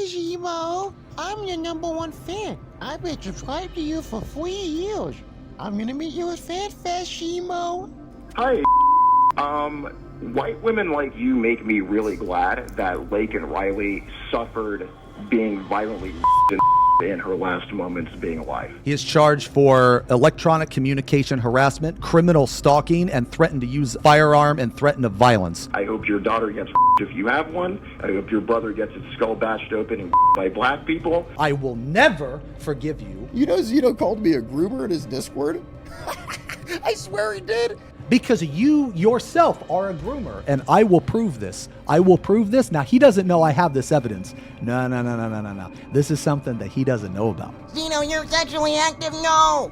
Hi, Zemo. I'm your #1 fan. I've been subscribed to you for 3 years. I'm gonna meet you at FanFest, Zemo. Hi. White women like you make me really glad that Lake and Riley suffered being violently in her last moments being alive. He is charged for electronic communication harassment, criminal stalking, and threatened to use a firearm and threaten of violence. I hope your daughter gets if you have one. I hope your brother gets his skull bashed open and by black people. I will never forgive you. You know Xeno called me a groomer in his Discord? I swear he did. Because you yourself are a groomer, and I will prove this. I will prove this. Now, he doesn't know I have this evidence. No. This is something that he doesn't know about. Zeno, you're sexually active? No,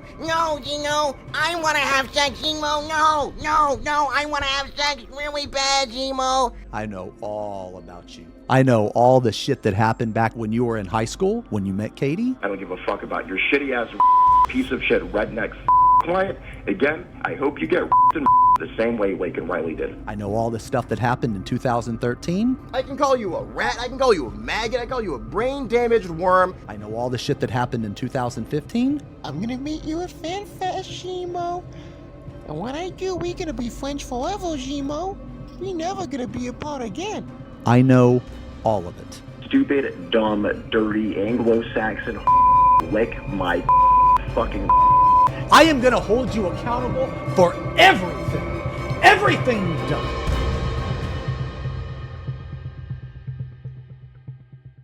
Zeno. I want to have sex, Zemo. No. I want to have sex really bad, Zemo. I know all about you. I know all the shit that happened back when you were in high school, when you met Katie. I don't give a fuck about your shitty ass piece of shit redneck client. Again, I hope you get the same way Lake and Riley did. I know all the stuff that happened in 2013. I can call you a rat, I can call you a maggot, I can call you a brain-damaged worm. I know all the shit that happened in 2015. I'm gonna meet you at FanFest, Zemo. And when I do, we're gonna be friends forever, Zemo. We're never gonna be apart again. I know all of it. Stupid, dumb, dirty, Anglo-Saxon lick my fucking. I am going to hold you accountable for everything you've done.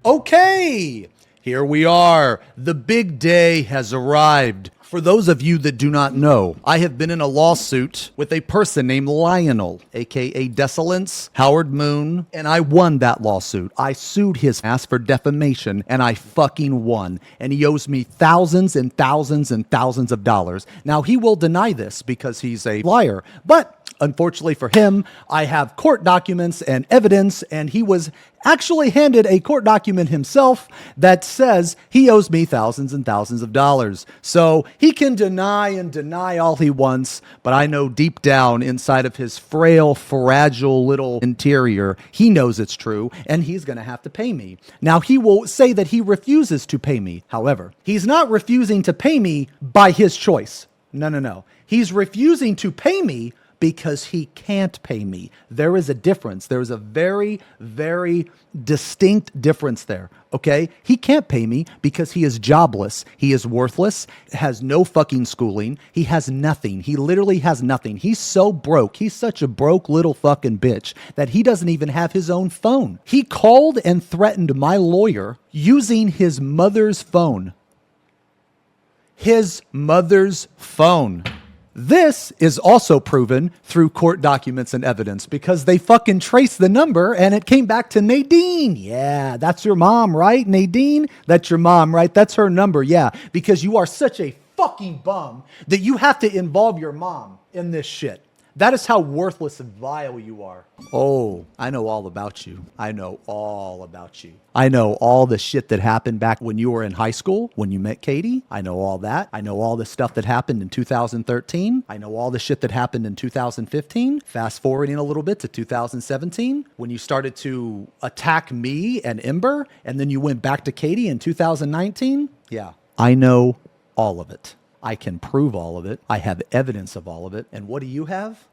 Okay, here we are. The big day has arrived. For those of you that do not know, I have been in a lawsuit with a person named Lionel, aka Desolance, Howard Moon, and I won that lawsuit. I sued his ass for defamation, and I fucking won. And he owes me thousands and thousands and thousands of dollars. Now, he will deny this because he's a liar, but unfortunately for him, I have court documents and evidence, and he was actually handed a court document himself that says he owes me thousands and thousands of dollars. So he can deny all he wants, but I know deep down inside of his frail, fragile little interior, he knows it's true, and he's going to have to pay me. Now, he will say that he refuses to pay me. However, he's not refusing to pay me by his choice. No. He's refusing to pay me because he can't pay me. There is a difference. There is a very, very distinct difference there, okay? He can't pay me because he is jobless. He is worthless, has no fucking schooling. He has nothing. He literally has nothing. He's so broke. He's such a broke little fucking bitch that he doesn't even have his own phone. He called and threatened my lawyer using his mother's phone. His mother's phone. This is also proven through court documents and evidence because they fucking traced the number and it came back to Nadine. Yeah, that's your mom, right? Nadine, that's your mom, right? That's her number, yeah. Because you are such a fucking bum that you have to involve your mom in this shit. That is how worthless and vile you are. Oh, I know all about you. I know all about you. I know all the shit that happened back when you were in high school, when you met Katie. I know all that. I know all the stuff that happened in 2013. I know all the shit that happened in 2015. Fast forwarding a little bit to 2017, when you started to attack me and Ember, and then you went back to Katie in 2019. Yeah, I know all of it. I can prove all of it. I have evidence of all of it. And what do you have?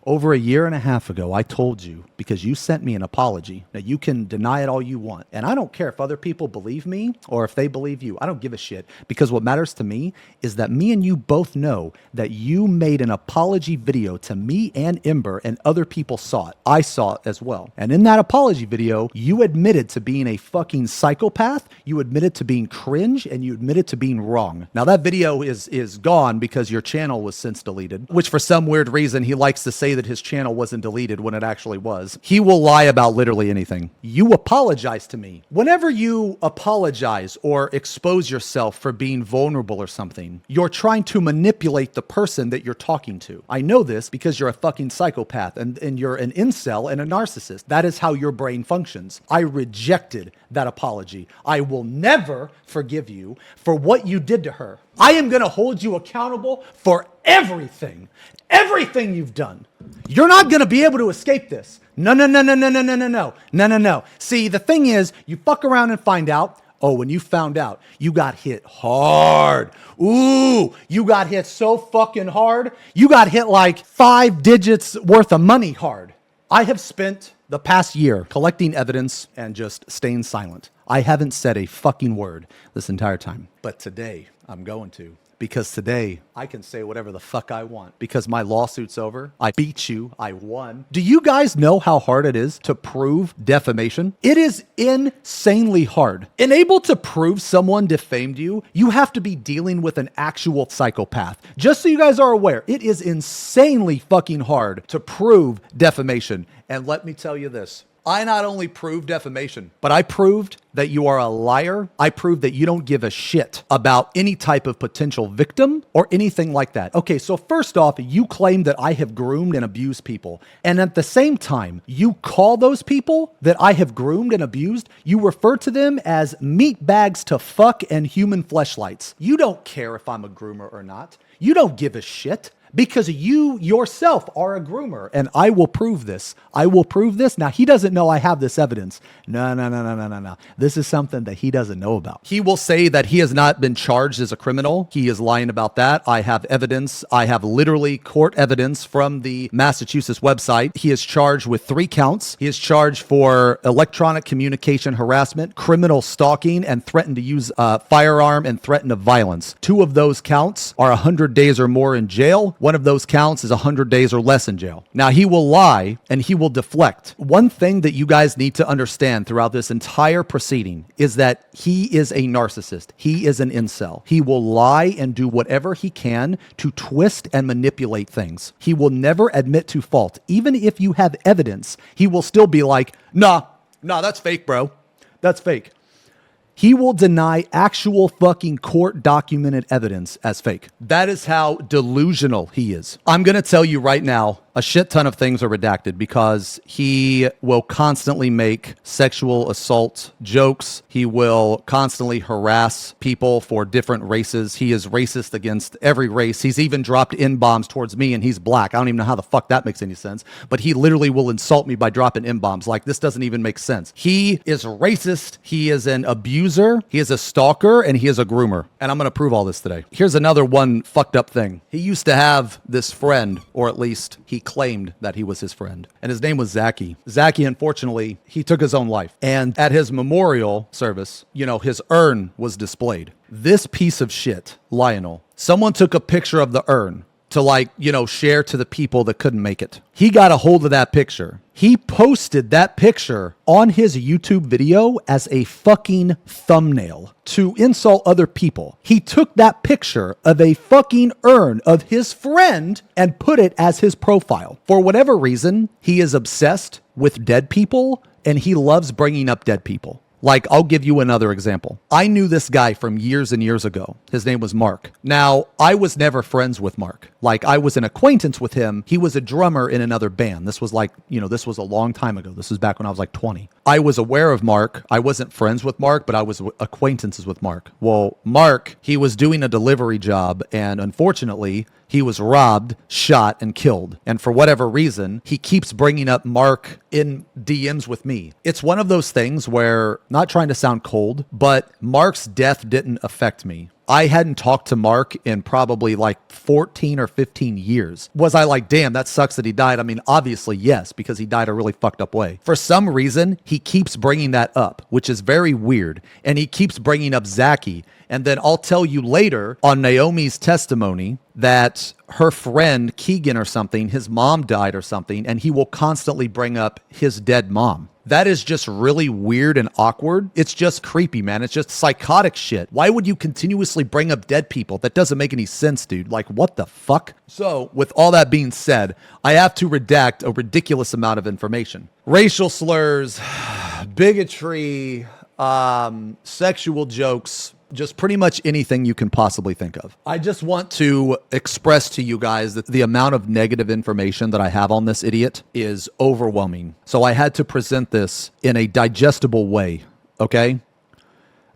Over a year and a half ago, I told you, because you sent me an apology. Now, you can deny it all you want. And I don't care if other people believe me or if they believe you. I don't give a shit. Because what matters to me is that me and you both know that you made an apology video to me and Ember, and other people saw it. I saw it as well. And in that apology video, you admitted to being a fucking psychopath. You admitted to being cringe, and you admitted to being wrong. Now, that video is gone because your channel was since deleted, which for some weird reason, he likes to say that his channel wasn't deleted when it actually was. He will lie about literally anything. You apologize to me. Whenever you apologize or expose yourself for being vulnerable or something, you're trying to manipulate the person that you're talking to. I know this because you're a fucking psychopath and you're an incel and a narcissist. That is how your brain functions. I rejected that apology. I will never forgive you for what you did to her. I am going to hold you accountable for everything you've done. You're not going to be able to escape this. No. See, the thing is, you fuck around and find out. Oh, when you found out, you got hit hard. Ooh, you got hit so fucking hard. You got hit like 5 digits worth of money hard. I have spent the past year collecting evidence and just staying silent. I haven't said a fucking word this entire time. But today, I'm going to. Because today, I can say whatever the fuck I want. Because my lawsuit's over. I beat you. I won. Do you guys know how hard it is to prove defamation? It is insanely hard. And able to prove someone defamed you, you have to be dealing with an actual psychopath. Just so you guys are aware, it is insanely fucking hard to prove defamation. And let me tell you this. I not only proved defamation, but I proved that you are a liar. I proved that you don't give a shit about any type of potential victim or anything like that. Okay, so first off, you claim that I have groomed and abused people. And at the same time, you call those people that I have groomed and abused, you refer to them as meat bags to fuck and human fleshlights. You don't care if I'm a groomer or not. You don't give a shit. Because you yourself are a groomer, and I will prove this. I will prove this. Now, he doesn't know I have this evidence. No. This is something that he doesn't know about. He will say that he has not been charged as a criminal. He is lying about that. I have evidence. I have literally court evidence from the Massachusetts website. He is charged with 3 counts. He is charged for electronic communication harassment, criminal stalking, and threatened to use a firearm and threaten of violence. 2 of those counts are 100 days or more in jail. One of those counts is 100 days or less in jail. Now, he will lie and he will deflect. One thing that you guys need to understand throughout this entire proceeding is that he is a narcissist. He is an incel. He will lie and do whatever he can to twist and manipulate things. He will never admit to fault. Even if you have evidence, he will still be like, nah, that's fake, bro. That's fake. He will deny actual fucking court documented evidence as fake. That is how delusional he is. I'm going to tell you right now, a shit ton of things are redacted because he will constantly make sexual assault jokes. He will constantly harass people for different races. He is racist against every race. He's even dropped N-bombs towards me, and he's black. I don't even know how the fuck that makes any sense, but he literally will insult me by dropping N-bombs. Like, this doesn't even make sense. He is racist. He is an abuser. He is a stalker, and he is a groomer. And I'm going to prove all this today. Here's another one fucked up thing. He used to have this friend, or at least he claimed that he was his friend, and his name was Zachy. Zachy, unfortunately, he took his own life. And at his memorial service, his urn was displayed. This piece of shit, Lionel, someone took a picture of the urn to share to the people that couldn't make it. He got a hold of that picture. He posted that picture on his YouTube video as a fucking thumbnail to insult other people. He took that picture of a fucking urn of his friend and put it as his profile. For whatever reason, he is obsessed with dead people and he loves bringing up dead people. Like, I'll give you another example. I knew this guy from years and years ago. His name was Mark. Now, I was never friends with Mark. Like, I was an acquaintance with him. He was a drummer in another band. This was this was a long time ago. This was back when I was like 20. I was aware of Mark. I wasn't friends with Mark, but I was acquaintances with Mark. Well, Mark, he was doing a delivery job, and unfortunately, he was robbed, shot, and killed. And for whatever reason, he keeps bringing up Mark in DMs with me. It's one of those things where, not trying to sound cold, but Mark's death didn't affect me. I hadn't talked to Mark in probably like 14 or 15 years. Was I like, damn, that sucks that he died? I mean, obviously, yes, because he died a really fucked up way. For some reason, he keeps bringing that up, which is very weird. And he keeps bringing up Zachy. And then I'll tell you later on Naomi's testimony that her friend Keegan or something, his mom died or something, and he will constantly bring up his dead mom. That is just really weird and awkward. It's just creepy, man. It's just psychotic shit. Why would you continuously bring up dead people? That doesn't make any sense, dude. Like, what the fuck? So, with all that being said, I have to redact a ridiculous amount of information. Racial slurs, bigotry, sexual jokes, just pretty much anything you can possibly think of. I just want to express to you guys that the amount of negative information that I have on this idiot is overwhelming. So I had to present this in a digestible way, okay?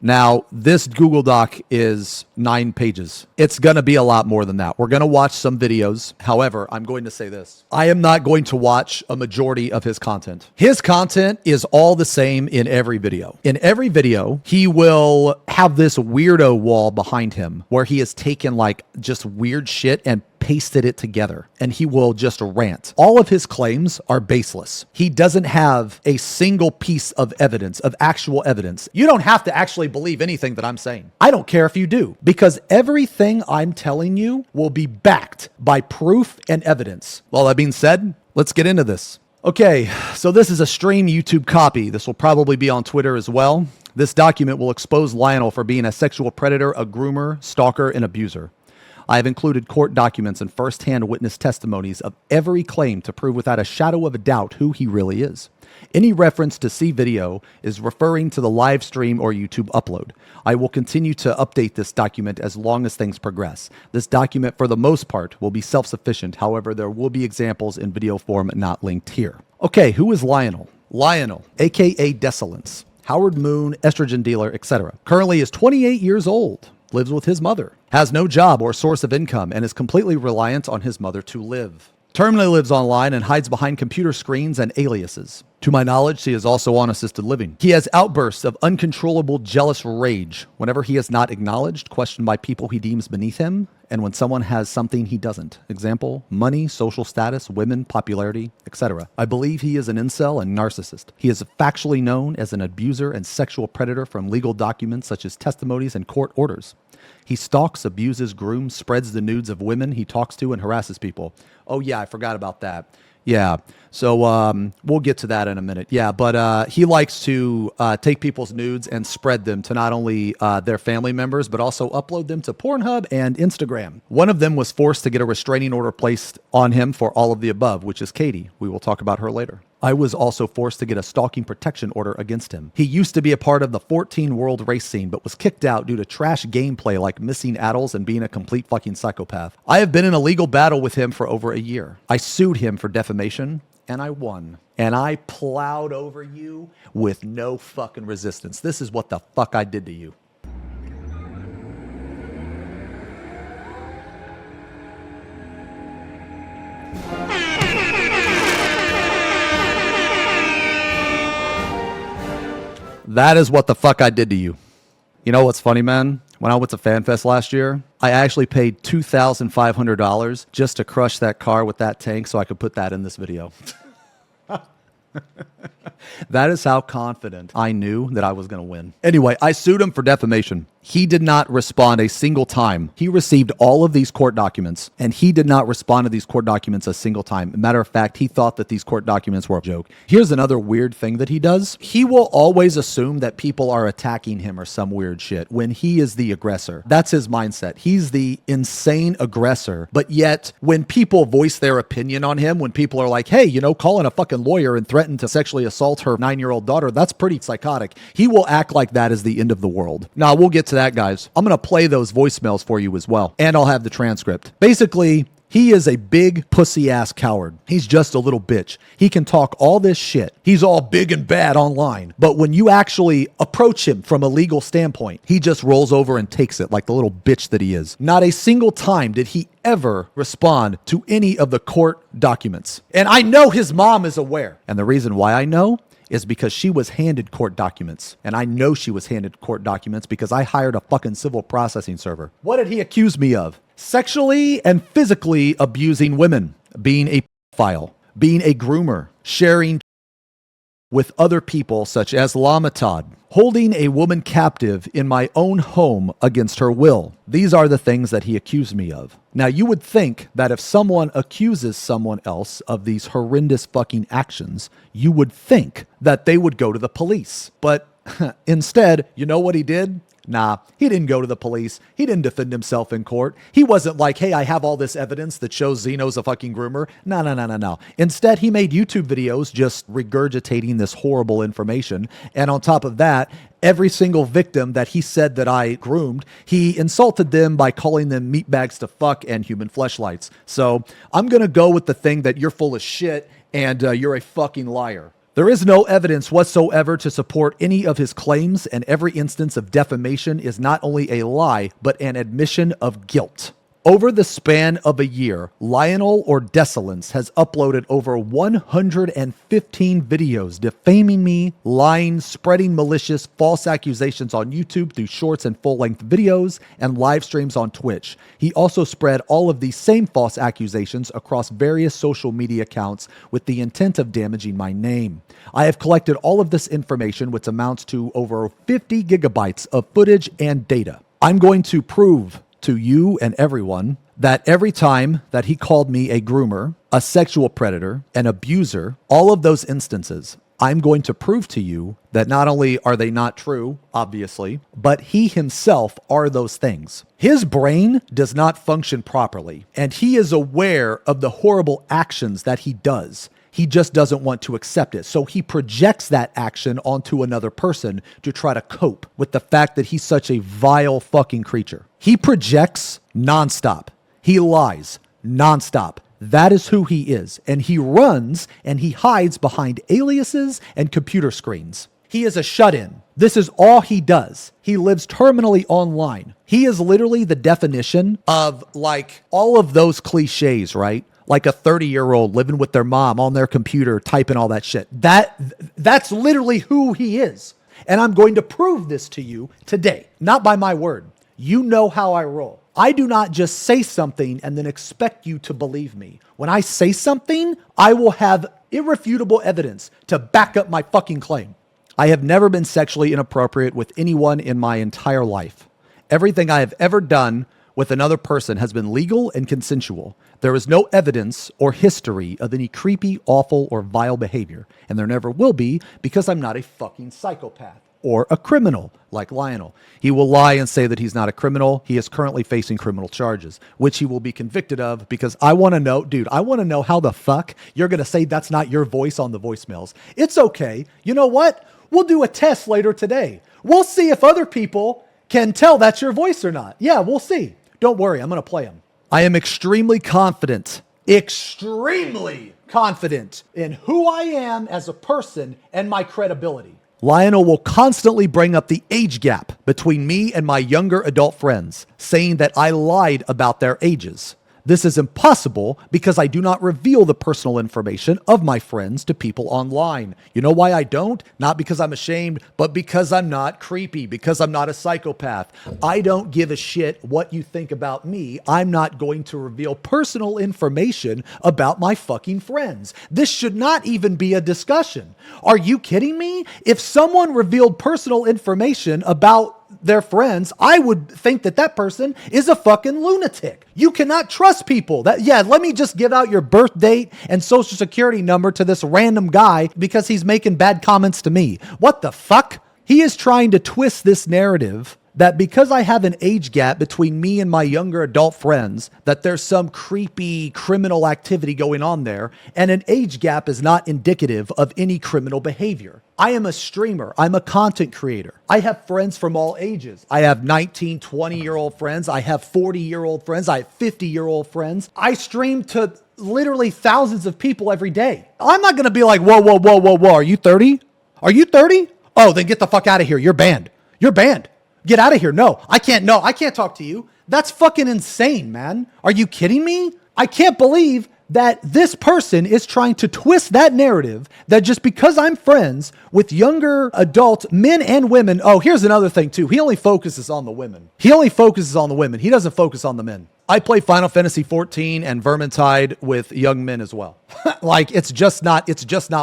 Now, this Google Doc is 9 pages. It's going to be a lot more than that. We're going to watch some videos. However, I'm going to say this. I am not going to watch a majority of his content. His content is all the same in every video. In every video, he will have this weirdo wall behind him where he has taken like just weird shit and pasted it together, and he will just rant. All of his claims are baseless. He doesn't have a single piece of evidence, of actual evidence. You don't have to actually believe anything that I'm saying. I don't care if you do, because everything I'm telling you will be backed by proof and evidence. Well, that being said, let's get into this. Okay, so this is a stream YouTube copy. This will probably be on Twitter as well. This document will expose Lionel for being a sexual predator, a groomer, stalker, and abuser. I have included court documents and first-hand witness testimonies of every claim to prove without a shadow of a doubt who he really is. Any reference to see video is referring to the live stream or YouTube upload. I will continue to update this document as long as things progress. This document, for the most part, will be self-sufficient. However, there will be examples in video form not linked here. Okay, who is Lionel? Lionel, aka Desolance, Howard Moon, estrogen dealer, etc. Currently is 28 years old. Lives with his mother, has no job or source of income, and is completely reliant on his mother to live. Terminally lives online and hides behind computer screens and aliases. To my knowledge, he is also on assisted living. He has outbursts of uncontrollable jealous rage whenever he is not acknowledged, questioned by people he deems beneath him, and when someone has something he doesn't. Example, money, social status, women, popularity, etc. I believe he is an incel and narcissist. He is factually known as an abuser and sexual predator from legal documents such as testimonies and court orders. He stalks, abuses, grooms, spreads the nudes of women he talks to, and harasses people. Oh yeah, I forgot about that. Yeah, so we'll get to that in a minute. Yeah, but he likes to take people's nudes and spread them to not only their family members, but also upload them to Pornhub and Instagram. One of them was forced to get a restraining order placed on him for all of the above, which is Katie. We will talk about her later. I was also forced to get a stalking protection order against him. He used to be a part of the 14 world race scene, but was kicked out due to trash gameplay like missing addles and being a complete fucking psychopath. I have been in a legal battle with him for over a year. I sued him for defamation, and I won. And I plowed over you with no fucking resistance. This is what the fuck I did to you. That is what the fuck I did to you. You know what's funny, man? When I went to FanFest last year, I actually paid $2,500 just to crush that car with that tank so I could put that in this video. That is how confident I knew that I was going to win. Anyway, I sued him for defamation. He did not respond a single time. He received all of these court documents, and he did not respond to these court documents a single time. Matter of fact, he thought that these court documents were a joke. Here's another weird thing that he does. He will always assume that people are attacking him or some weird shit when he is the aggressor. That's his mindset. He's the insane aggressor, but yet when people voice their opinion on him, when people are like, hey, you know, call in a fucking lawyer and threaten to sexually assault her 9-year-old daughter, that's pretty psychotic. He will act like that is the end of the world. Now, we'll get to that, guys. I'm going to play those voicemails for you as well, and I'll have the transcript. Basically, he is a big pussy-ass coward. He's just a little bitch. He can talk all this shit. He's all big and bad online. But when you actually approach him from a legal standpoint, he just rolls over and takes it like the little bitch that he is. Not a single time did he ever respond to any of the court documents. And I know his mom is aware. And the reason why I know is because she was handed court documents. And I know she was handed court documents because I hired a fucking civil processing server. What did he accuse me of? Sexually and physically abusing women, being a pedophile, being a groomer, sharing with other people such as Lamatad, holding a woman captive in my own home against her will. These are the things that he accused me of. Now, you would think that if someone accuses someone else of these horrendous fucking actions, you would think that they would go to the police. But instead, you know what he did? Nah, he didn't go to the police. He didn't defend himself in court. He wasn't like, hey, I have all this evidence that shows Xeno's a fucking groomer. No. Instead, he made YouTube videos just regurgitating this horrible information. And on top of that, every single victim that he said that I groomed, he insulted them by calling them meatbags to fuck and human fleshlights. So I'm going to go with the thing that you're full of shit and you're a fucking liar. There is no evidence whatsoever to support any of his claims, and every instance of defamation is not only a lie, but an admission of guilt. Over the span of a year, Lionel or Desolance has uploaded over 115 videos defaming me, lying, spreading malicious, false accusations on YouTube through shorts and full-length videos and live streams on Twitch. He also spread all of these same false accusations across various social media accounts with the intent of damaging my name. I have collected all of this information, which amounts to over 50 gigabytes of footage and data. I'm going to prove to you and everyone that every time that he called me a groomer, a sexual predator, an abuser, all of those instances, I'm going to prove to you that not only are they not true, obviously, but he himself are those things. His brain does not function properly, and he is aware of the horrible actions that he does. He just doesn't want to accept it. So he projects that action onto another person to try to cope with the fact that he's such a vile fucking creature. He projects nonstop. He lies nonstop. That is who he is. And he runs and he hides behind aliases and computer screens. He is a shut-in. This is all he does. He lives terminally online. He is literally the definition of like all of those cliches, right? Like a 30-year-old living with their mom on their computer, typing all that shit. That's literally who he is. And I'm going to prove this to you today, not by my word. You know how I roll. I do not just say something and then expect you to believe me. When I say something, I will have irrefutable evidence to back up my fucking claim. I have never been sexually inappropriate with anyone in my entire life. Everything I have ever done with another person has been legal and consensual. There is no evidence or history of any creepy, awful, or vile behavior, and there never will be because I'm not a fucking psychopath or a criminal like Lionel. He will lie and say that he's not a criminal. He is currently facing criminal charges, which he will be convicted of because I want to know, dude, I want to know how the fuck you're going to say that's not your voice on the voicemails. It's okay. You know what? We'll do a test later today. We'll see if other people can tell that's your voice or not. Yeah, we'll see. Don't worry, I'm going to play them. I am extremely confident in who I am as a person and my credibility. Lionel will constantly bring up the age gap between me and my younger adult friends, saying that I lied about their ages. This is impossible because I do not reveal the personal information of my friends to people online. You know why I don't? Not because I'm ashamed, but because I'm not creepy, because I'm not a psychopath. I don't give a shit what you think about me. I'm not going to reveal personal information about my fucking friends. This should not even be a discussion. Are you kidding me? If someone revealed personal information about their friends, I would think that that person is a fucking lunatic. You cannot trust people. Let me just give out your birth date and social security number to this random guy because he's making bad comments to me. What the fuck? He is trying to twist this narrative that because I have an age gap between me and my younger adult friends, that there's some creepy criminal activity going on there, and an age gap is not indicative of any criminal behavior. I am a streamer. I'm a content creator. I have friends from all ages. I have 19, 20-year-old friends. I have 40-year-old friends. I have 50-year-old friends. I stream to literally thousands of people every day. I'm not going to be like, whoa. Are you 30? Are you 30? Oh, then get the fuck out of here. You're banned. You're banned. Get out of here. No, I can't talk to you. That's fucking insane, man. Are you kidding me? I can't believe that this person is trying to twist that narrative that just because I'm friends with younger adult men and women. Oh, here's another thing too. He only focuses on the women. He doesn't focus on the men. I play Final Fantasy XIV and Vermintide with young men as well. Like it's just not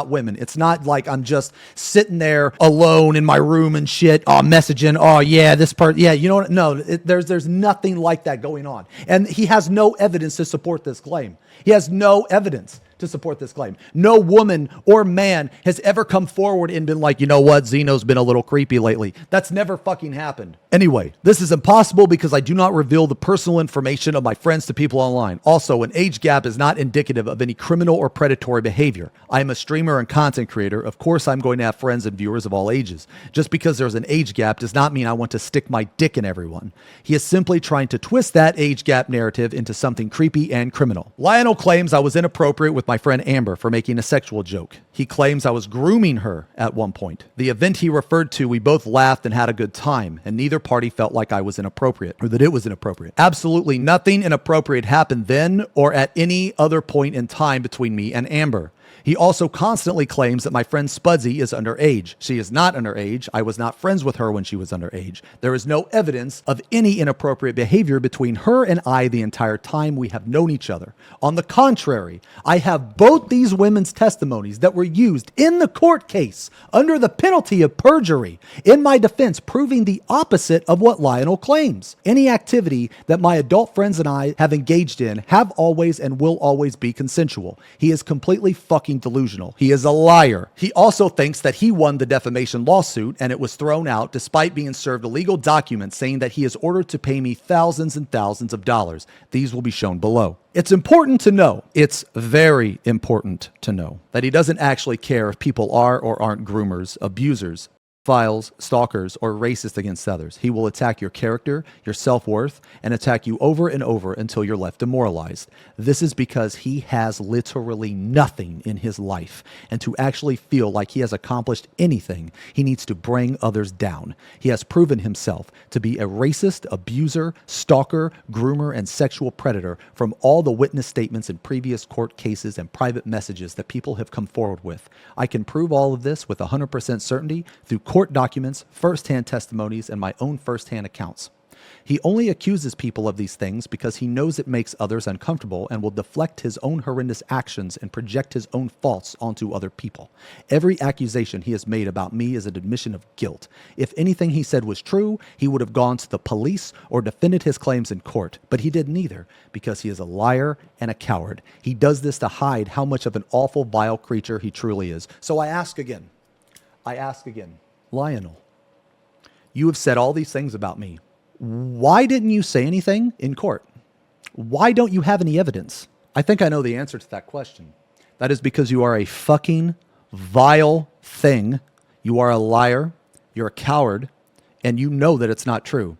women. It's not like I'm just sitting there alone in my room and shit, messaging, this part. Yeah, you know what? No, there's nothing like that going on. And he has no evidence to support this claim. He has no evidence to support this claim. No woman or man has ever come forward and been like, you know what, Xeno's been a little creepy lately. That's never fucking happened. Anyway, this is impossible because I do not reveal the personal information of my friends to people online. Also, an age gap is not indicative of any criminal or predatory behavior. I am a streamer and content creator. Of course, I'm going to have friends and viewers of all ages. Just because there's an age gap does not mean I want to stick my dick in everyone. He is simply trying to twist that age gap narrative into something creepy and criminal. Lionel claims I was inappropriate with my friend Amber for making a sexual joke. He claims I was grooming her at one point. The event he referred to, we both laughed and had a good time, and neither party felt like I was inappropriate, or that it was inappropriate. Absolutely nothing inappropriate happened then or at any other point in time between me and Amber. He also constantly claims that my friend Spudsy is underage. She is not underage. I was not friends with her when she was underage. There is no evidence of any inappropriate behavior between her and I the entire time we have known each other. On the contrary, I have both these women's testimonies that were used in the court case under the penalty of perjury in my defense, proving the opposite of what Lionel claims. Any activity that my adult friends and I have engaged in have always and will always be consensual. He is completely fucking delusional. He is a liar. He also thinks that he won the defamation lawsuit and it was thrown out despite being served a legal document saying that he is ordered to pay me thousands and thousands of dollars. These will be shown below. It's important to know, it's very important to know that he doesn't actually care if people are or aren't groomers, abusers, pedophiles, stalkers, or racist against others. He will attack your character, your self-worth, and attack you over and over until you're left demoralized. This is because he has literally nothing in his life, and to actually feel like he has accomplished anything, he needs to bring others down. He has proven himself to be a racist, abuser, stalker, groomer, and sexual predator from all the witness statements in previous court cases and private messages that people have come forward with. I can prove all of this with 100% certainty through court documents, first-hand testimonies, and my own first-hand accounts. He only accuses people of these things because he knows it makes others uncomfortable and will deflect his own horrendous actions and project his own faults onto other people. Every accusation he has made about me is an admission of guilt. If anything he said was true, he would have gone to the police or defended his claims in court, but he did neither because he is a liar and a coward. He does this to hide how much of an awful, vile creature he truly is. So I ask again, Lionel, you have said all these things about me. Why didn't you say anything in court? Why don't you have any evidence? I think I know the answer to that question. That is because you are a fucking vile thing. You are a liar. You're a coward. And you know that it's not true.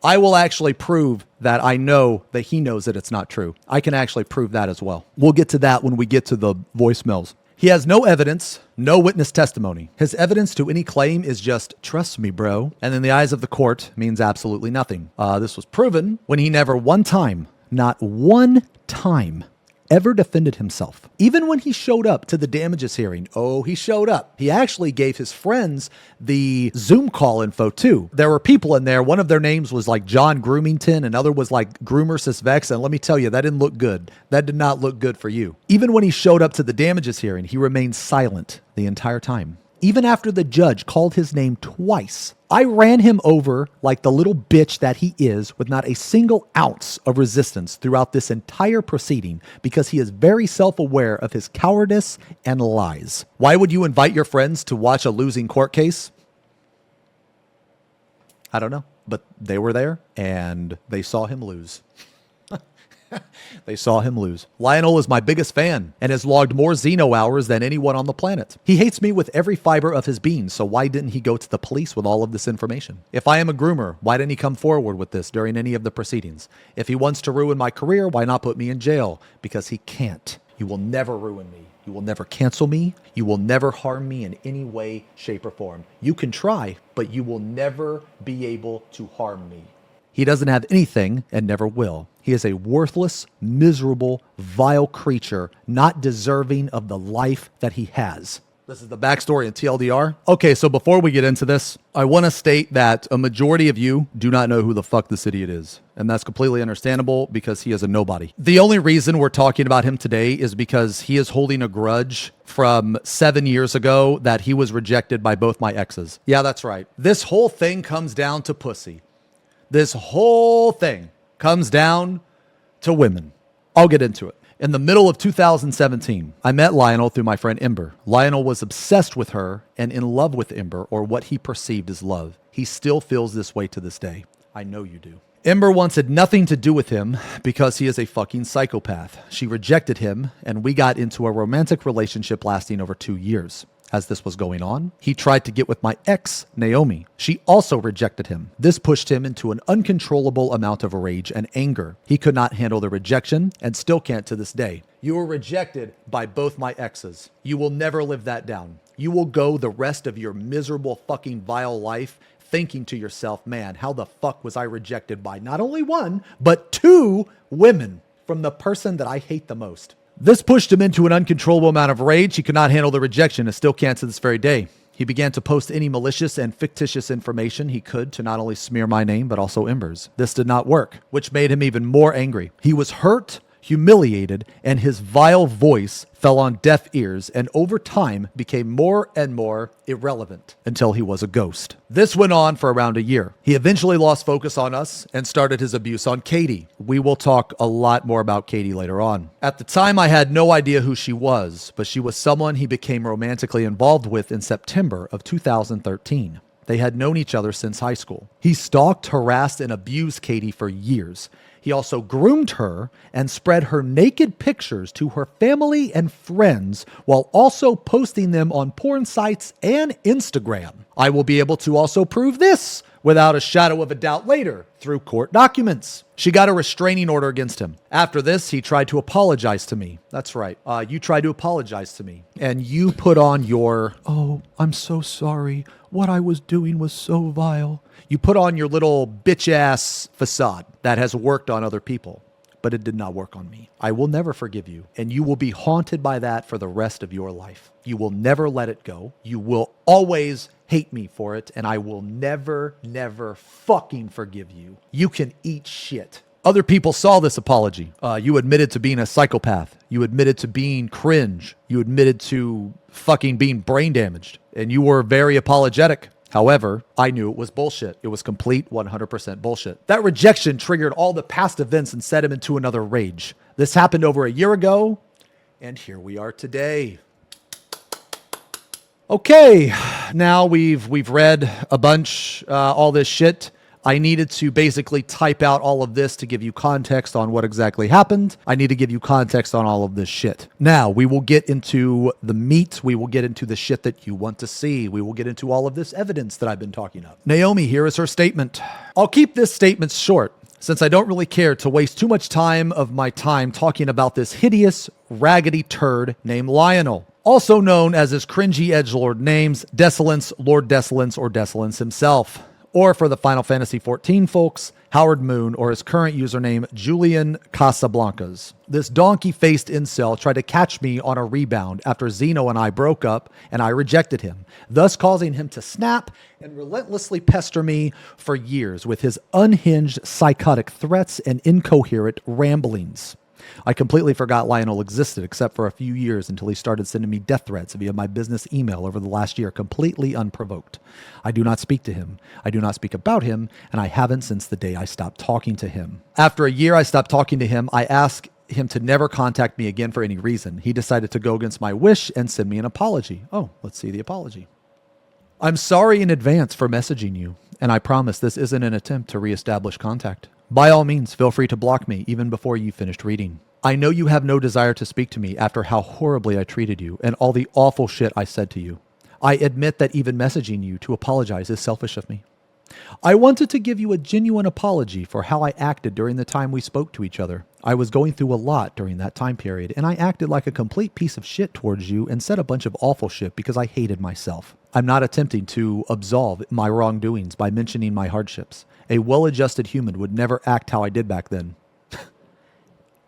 I will actually prove that I know that he knows that it's not true. I can actually prove that as well. We'll get to that when we get to the voicemails. He has no evidence, no witness testimony. His evidence to any claim is just, trust me, bro. And in the eyes of the court means absolutely nothing. This was proven when he never not one time, ever defended himself. Even when he showed up to the damages hearing, he showed up. He actually gave his friends the Zoom call info too. There were people in there. One of their names was like John Groomington, another was like Groomer Vex. And let me tell you, that didn't look good. That did not look good for you. Even when he showed up to the damages hearing, he remained silent the entire time. Even after the judge called his name twice, I ran him over like the little bitch that he is with not a single ounce of resistance throughout this entire proceeding because he is very self-aware of his cowardice and lies. Why would you invite your friends to watch a losing court case? I don't know, but they were there and they saw him lose. They saw him lose. Lionel is my biggest fan and has logged more Xeno hours than anyone on the planet. He hates me with every fiber of his being, so why didn't he go to the police with all of this information? If I am a groomer, why didn't he come forward with this during any of the proceedings? If he wants to ruin my career, why not put me in jail? Because he can't. You will never ruin me. You will never cancel me. You will never harm me in any way, shape, or form. You can try, but you will never be able to harm me. He doesn't have anything and never will. He is a worthless, miserable, vile creature, not deserving of the life that he has. This is the backstory in TLDR. Okay, so before we get into this, I want to state that a majority of you do not know who the fuck this idiot is. And that's completely understandable because he is a nobody. The only reason we're talking about him today is because he is holding a grudge from 7 years ago that he was rejected by both my exes. Yeah, that's right. This whole thing comes down to pussy. This whole thing comes down to women. I'll get into it. In the middle of 2017, I met Lionel through my friend Ember. Lionel was obsessed with her and in love with Ember, or what he perceived as love. He still feels this way to this day. I know you do. Ember wanted nothing to do with him because he is a fucking psychopath. She rejected him, and we got into a romantic relationship lasting over 2 years. As this was going on, he tried to get with my ex, Naomi. She also rejected him. This pushed him into an uncontrollable amount of rage and anger. He could not handle the rejection and still can't to this day. You were rejected by both my exes. You will never live that down. You will go the rest of your miserable fucking vile life thinking to yourself, man, how the fuck was I rejected by not only one, but two women from the person that I hate the most. This pushed him into an uncontrollable amount of rage. He could not handle the rejection and still can't to this very day. He began to post any malicious and fictitious information he could to not only smear my name, but also Ember's. This did not work, which made him even more angry. He was hurt, humiliated, and his vile voice fell on deaf ears and over time became more and more irrelevant until he was a ghost. This went on for around a year. He eventually lost focus on us and started his abuse on Katie. We will talk a lot more about Katie later on. At the time, I had no idea who she was, but she was someone he became romantically involved with in September of 2013. They had known each other since high school. He stalked, harassed, and abused Katie for years. He also groomed her and spread her naked pictures to her family and friends while also posting them on porn sites and Instagram. I will be able to also prove this without a shadow of a doubt later through court documents. She got a restraining order against him. After this, he tried to apologize to me. That's right. You tried to apologize to me. And you put on your, oh, I'm so sorry. What I was doing was so vile. You put on your little bitch-ass facade that has worked on other people, but it did not work on me. I will never forgive you, and you will be haunted by that for the rest of your life. You will never let it go. You will always hate me for it, and I will never, never fucking forgive you. You can eat shit. Other people saw this apology. You admitted to being a psychopath. You admitted to being cringe. You admitted to fucking being brain damaged, and you were very apologetic. However, I knew it was bullshit. It was complete 100% bullshit. That rejection triggered all the past events and set him into another rage. This happened over a year ago, and here we are today. Okay, now we've read a bunch, all this shit. I needed to basically type out all of this to give you context on what exactly happened. I need to give you context on all of this shit. Now, we will get into the meat. We will get into the shit that you want to see. We will get into all of this evidence that I've been talking of. Naomi, here is her statement. I'll keep this statement short, since I don't really care to waste too much time of my time talking about this hideous, raggedy turd named Lionel, also known as his cringy edgelord names, Desolance, Lord Desolance, or Desolance himself. Or for the Final Fantasy XIV folks, Howard Moon, or his current username, Julian Casablancas. This donkey-faced incel tried to catch me on a rebound after Xeno and I broke up, and I rejected him, thus causing him to snap and relentlessly pester me for years with his unhinged psychotic threats and incoherent ramblings. I completely forgot Lionel existed except for a few years until he started sending me death threats via my business email over the last year, completely unprovoked. I do not speak to him. I do not speak about him, and I haven't since the day I stopped talking to him. After a year I stopped talking to him, I asked him to never contact me again for any reason. He decided to go against my wish and send me an apology. Oh, let's see the apology. I'm sorry in advance for messaging you, and I promise this isn't an attempt to reestablish contact. By all means, feel free to block me even before you finished reading. I know you have no desire to speak to me after how horribly I treated you and all the awful shit I said to you. I admit that even messaging you to apologize is selfish of me. I wanted to give you a genuine apology for how I acted during the time we spoke to each other. I was going through a lot during that time period, and I acted like a complete piece of shit towards you and said a bunch of awful shit because I hated myself. I'm not attempting to absolve my wrongdoings by mentioning my hardships. A well-adjusted human would never act how I did back then.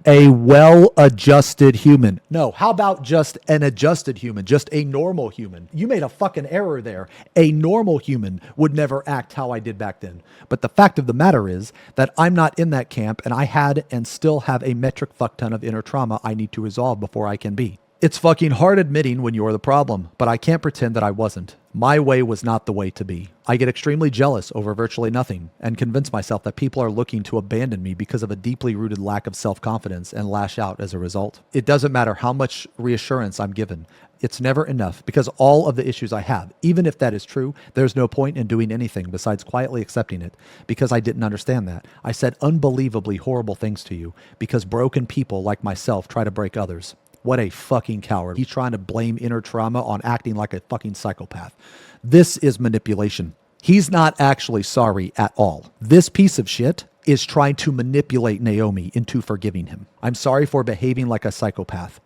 A well-adjusted human. No, how about just an adjusted human? Just a normal human. You made a fucking error there. A normal human would never act how I did back then. But the fact of the matter is that I'm not in that camp, and I had and still have a metric fuck ton of inner trauma I need to resolve before I can be. It's fucking hard admitting when you're the problem, but I can't pretend that I wasn't. My way was not the way to be. I get extremely jealous over virtually nothing and convince myself that people are looking to abandon me because of a deeply rooted lack of self-confidence and lash out as a result. It doesn't matter how much reassurance I'm given. It's never enough because all of the issues I have, even if that is true, there's no point in doing anything besides quietly accepting it because I didn't understand that. I said unbelievably horrible things to you because broken people like myself try to break others. What a fucking coward. He's trying to blame inner trauma on acting like a fucking psychopath. This is manipulation. He's not actually sorry at all. This piece of shit is trying to manipulate Naomi into forgiving him. I'm sorry for behaving like a psychopath.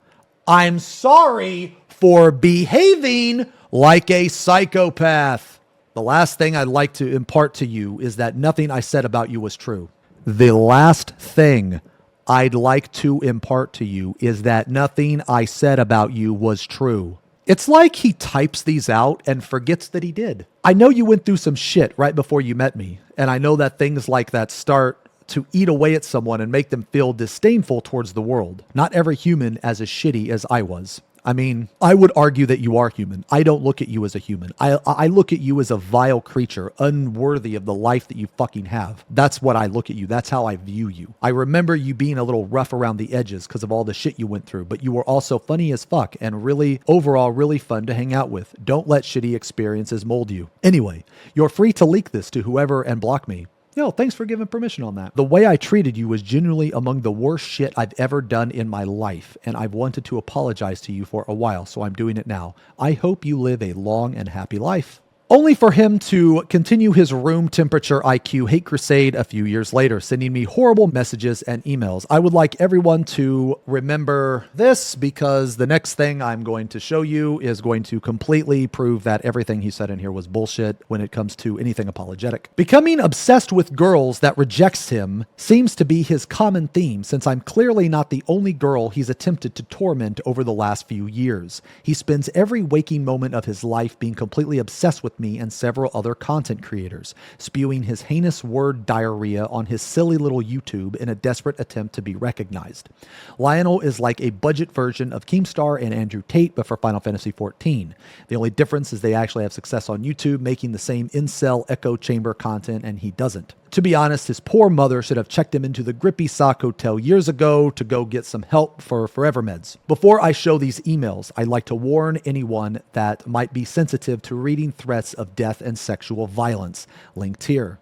I'm sorry for behaving like a psychopath. The last thing I'd like to impart to you is that nothing I said about you was true. The last thing I'd like to impart to you is that nothing I said about you was true. It's like he types these out and forgets that he did. I know you went through some shit right before you met me, and I know that things like that start to eat away at someone and make them feel disdainful towards the world. Not every human as shitty as I was. I mean, I would argue that you are human. I don't look at you as a human. I look at you as a vile creature, unworthy of the life that you fucking have. That's what I look at you. That's how I view you. I remember you being a little rough around the edges because of all the shit you went through, but you were also funny as fuck and really, overall, really fun to hang out with. Don't let shitty experiences mold you. Anyway, you're free to leak this to whoever and block me. Yo, thanks for giving permission on that. The way I treated you was genuinely among the worst shit I've ever done in my life, and I've wanted to apologize to you for a while, so I'm doing it now. I hope you live a long and happy life. Only for him to continue his room temperature IQ hate crusade a few years later, sending me horrible messages and emails. I would like everyone to remember this because the next thing I'm going to show you is going to completely prove that everything he said in here was bullshit when it comes to anything apologetic. Becoming obsessed with girls that rejects him seems to be his common theme, since I'm clearly not the only girl he's attempted to torment over the last few years. He spends every waking moment of his life being completely obsessed with me and several other content creators, spewing his heinous word diarrhea on his silly little YouTube in a desperate attempt to be recognized. Lionel is like a budget version of Keemstar and Andrew Tate, but for Final Fantasy XIV. The only difference is they actually have success on YouTube, making the same incel echo chamber content, and he doesn't. To be honest, his poor mother should have checked him into the Grippy Sock Hotel years ago to go get some help for forever meds. Before I show these emails, I'd like to warn anyone that might be sensitive to reading threats of death and sexual violence. Linked here.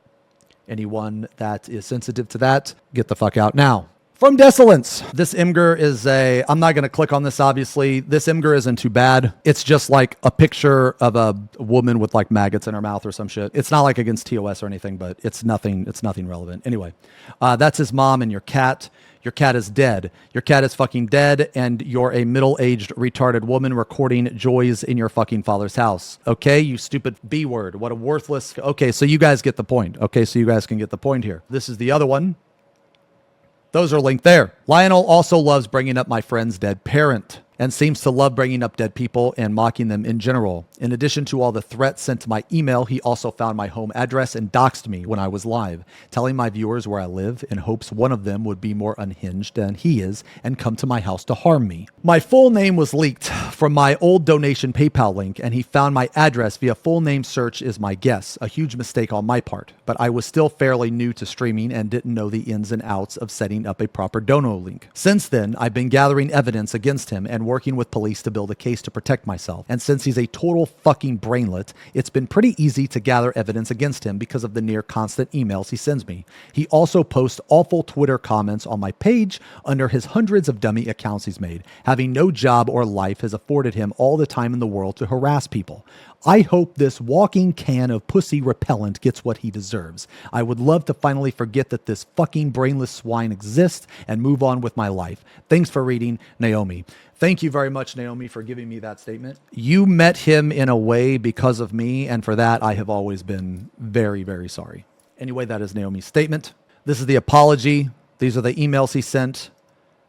Anyone that is sensitive to that, get the fuck out now. From Desolance. This Imgur is I'm not going to click on this, obviously. This Imgur isn't too bad. It's just like a picture of a woman with like maggots in her mouth or some shit. It's not like against TOS or anything, but it's nothing relevant. Anyway, that's his mom and your cat. Your cat is dead. Your cat is fucking dead, and you're a middle-aged retarded woman recording joys in your fucking father's house. Okay, you stupid B word. What a worthless... Okay, so you guys get the point. Okay, so you guys can get the point here. This is the other one. Those are linked there. Lionel also loves bringing up my friend's dead parent and seems to love bringing up dead people and mocking them in general. In addition to all the threats sent to my email, he also found my home address and doxed me when I was live, telling my viewers where I live in hopes one of them would be more unhinged than he is and come to my house to harm me. My full name was leaked from my old donation PayPal link, and he found my address via full name search is my guess, a huge mistake on my part, but I was still fairly new to streaming and didn't know the ins and outs of setting up a proper dono link. Since then, I've been gathering evidence against him and working with police to build a case to protect myself. And since he's a total fucking brainlet, it's been pretty easy to gather evidence against him because of the near constant emails he sends me. He also posts awful Twitter comments on my page under his hundreds of dummy accounts he's made. Having no job or life has afforded him all the time in the world to harass people. I hope this walking can of pussy repellent gets what he deserves. I would love to finally forget that this fucking brainless swine exists and move on with my life. Thanks for reading, Naomi. Thank you very much, Naomi, for giving me that statement. You met him in a way because of me, and for that, I have always been very, very sorry. Anyway, that is Naomi's statement. This is the apology. These are the emails he sent.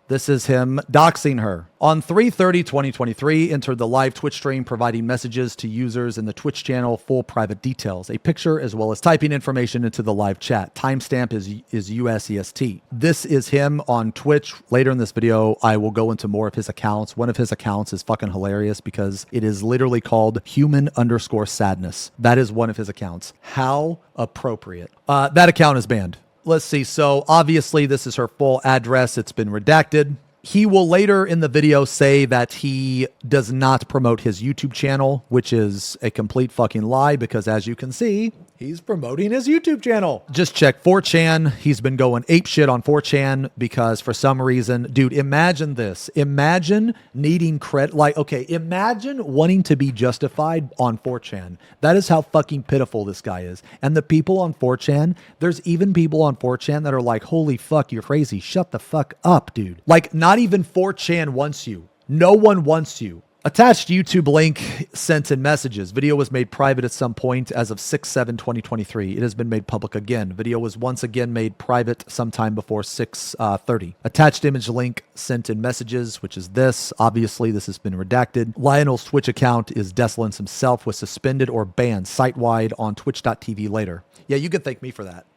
This is him doxing her. On 3/30/2023, entered the live Twitch stream providing messages to users in the Twitch channel, full private details, a picture as well as typing information into the live chat. Timestamp is US EST. This is him on Twitch. Later in this video, I will go into more of his accounts. One of his accounts is fucking hilarious because it is literally called human_sadness. That is one of his accounts. How appropriate. That account is banned. Let's see. So obviously this is her full address. It's been redacted. He will later in the video say that he does not promote his YouTube channel, which is a complete fucking lie because as you can see, He's promoting his YouTube channel. Just check 4chan. He's been going ape shit on 4chan because for some reason, dude, imagine this. Imagine needing credit. Like, okay, imagine wanting to be justified on 4chan. That is how fucking pitiful this guy is. And the people on 4chan, there's even people on 4chan that are like, holy fuck, you're crazy. Shut the fuck up, dude. Like, not even 4chan wants you. No one wants you. Attached YouTube link sent in messages. Video was made private at some point as of 6/7/2023. It has been made public again. Video was once again made private sometime before 6:30. Attached image link sent in messages, which is this. Obviously, this has been redacted. Lionel's Twitch account is Desolance himself, was suspended or banned site-wide on twitch.tv later. Yeah, you can thank me for that.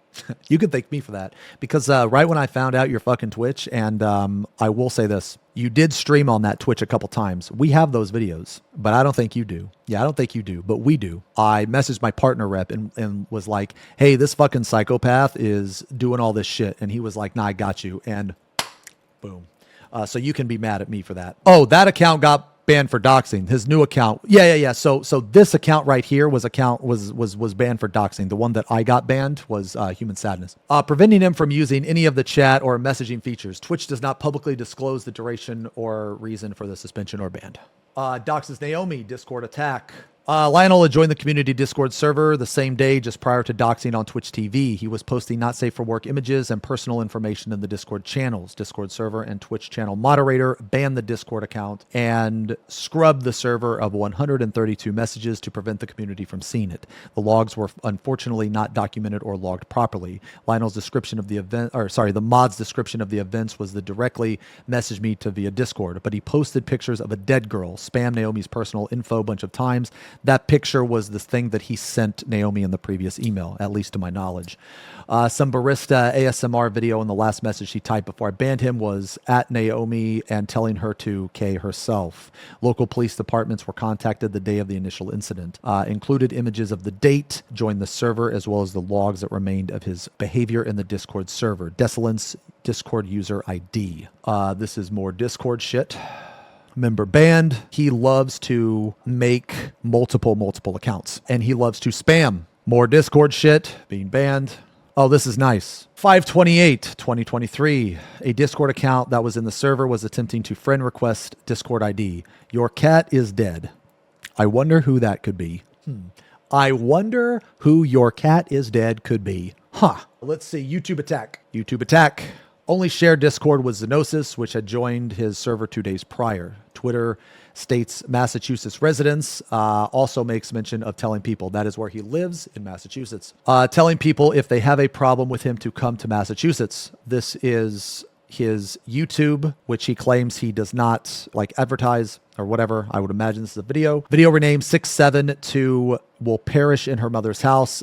You can thank me for that because right when I found out your fucking Twitch, and I will say this, you did stream on that Twitch a couple times. We have those videos, but I don't think you do. Yeah, I don't think you do, but we do. I messaged my partner rep and was like, hey, this fucking psychopath is doing all this shit. And he was like, nah, I got you. And boom. So you can be mad at me for that. Oh, that account got banned for doxing. His new account. Yeah. So this account right here was banned for doxing. The one that I got banned was Human Sadness. Preventing him from using any of the chat or messaging features. Twitch does not publicly disclose the duration or reason for the suspension or ban. Doxes Naomi, Discord attack. Lionel had joined the community Discord server the same day just prior to doxing on Twitch TV. He was posting not safe for work images and personal information in the Discord channels. Discord server and Twitch channel moderator banned the Discord account and scrubbed the server of 132 messages to prevent the community from seeing it. The logs were unfortunately not documented or logged properly. Lionel's description of the event, the mod's description of the events was the directly message me to via Discord, but he posted pictures of a dead girl, spammed Naomi's personal info a bunch of times. That picture was the thing that he sent Naomi in the previous email, at least to my knowledge. Some barista ASMR video in the last message he typed before I banned him was at Naomi and telling her to K herself. Local police departments were contacted the day of the initial incident. Included images of the date, joined the server, as well as the logs that remained of his behavior in the Discord server. Desolance Discord user ID. This is more Discord shit. Member banned. He loves to make multiple accounts and he loves to spam. More Discord shit being banned. Oh, this is nice. 5/28/2023. A Discord account that was in the server was attempting to friend request Discord ID. Your cat is dead. I wonder who that could be. I wonder who your cat is dead could be. Let's see. YouTube attack. Only shared Discord was Xenosys, which had joined his server 2 days prior. Twitter states Massachusetts residents, also makes mention of telling people that is where he lives in Massachusetts. Telling people if they have a problem with him to come to Massachusetts. This is his YouTube, which he claims he does not advertise or whatever. I would imagine this is a video. Video renamed 672 will perish in her mother's house.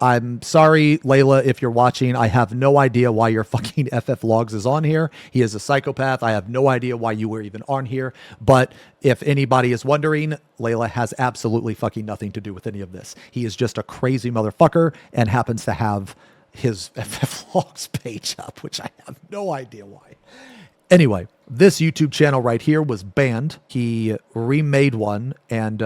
I'm sorry, Layla, if you're watching. I have no idea why your fucking FF Logs is on here. He is a psychopath. I have no idea why you were even on here. But if anybody is wondering, Layla has absolutely fucking nothing to do with any of this. He is just a crazy motherfucker and happens to have his FF Logs page up, which I have no idea why. Anyway, this YouTube channel right here was banned. He remade one, and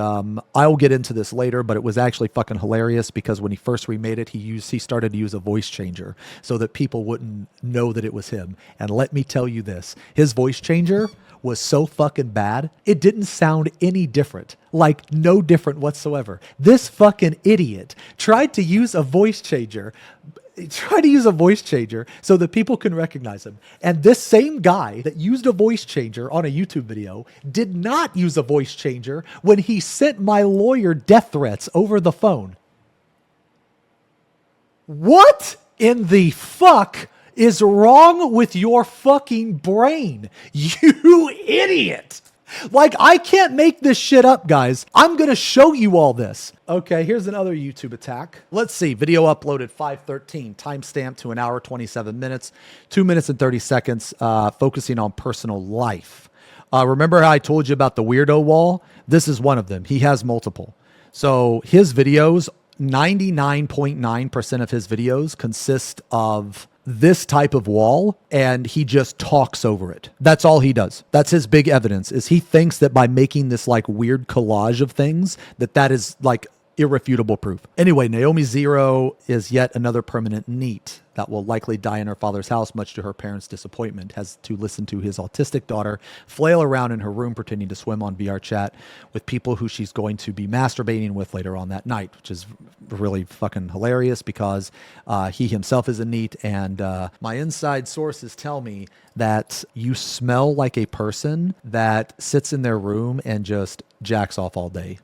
I'll get into this later, but it was actually fucking hilarious because when he first remade it, he started to use a voice changer so that people wouldn't know that it was him. And let me tell you this, his voice changer was so fucking bad, it didn't sound any different. Like, no different whatsoever. This fucking idiot tried to use a voice changer so that people can recognize him. And this same guy that used a voice changer on a YouTube video did not use a voice changer when he sent my lawyer death threats over the phone. What in the fuck is wrong with your fucking brain? You idiot! I can't make this shit up, guys. I'm going to show you all this. Okay, here's another YouTube attack. Let's see. Video uploaded 5/13. Timestamp to 1 hour, 27 minutes, 2 minutes and 30 seconds, focusing on personal life. Remember how I told you about the weirdo wall? This is one of them. He has multiple. So his videos, 99.9% of his videos consist of this type of wall, and he just talks over it. That's all he does. That's his big evidence, is he thinks that by making this weird collage of things, that is irrefutable proof. Anyway, Naomi Zero is yet another permanent NEET that will likely die in her father's house, much to her parents' disappointment, has to listen to his autistic daughter flail around in her room pretending to swim on VR chat with people who she's going to be masturbating with later on that night, which is really fucking hilarious because he himself is a NEET, and my inside sources tell me that you smell like a person that sits in their room and just jacks off all day.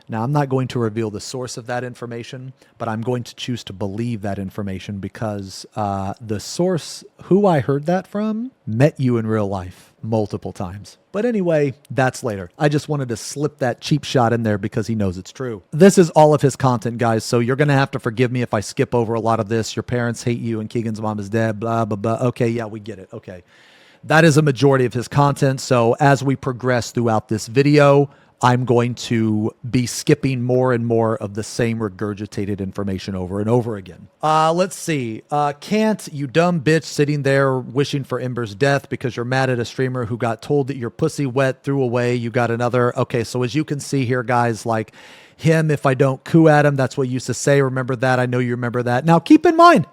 Now, I'm not going to reveal the source of that information, but I'm going to choose to believe that information because the source who I heard that from met you in real life multiple times. But anyway, that's later. I just wanted to slip that cheap shot in there because he knows it's true. This is all of his content, guys, so you're going to have to forgive me if I skip over a lot of this. Your parents hate you and Keegan's mom is dead, blah, blah, blah. Okay, yeah, we get it. Okay. That is a majority of his content, so as we progress throughout this video, I'm going to be skipping more and more of the same regurgitated information over and over again. Let's see. Can't, you dumb bitch sitting there wishing for Ember's death because you're mad at a streamer who got told that your pussy wet, threw away, you got another. Okay, so as you can see here, guys, like him, if I don't coo at him, that's what you used to say. Remember that? I know you remember that. Now, keep in mind,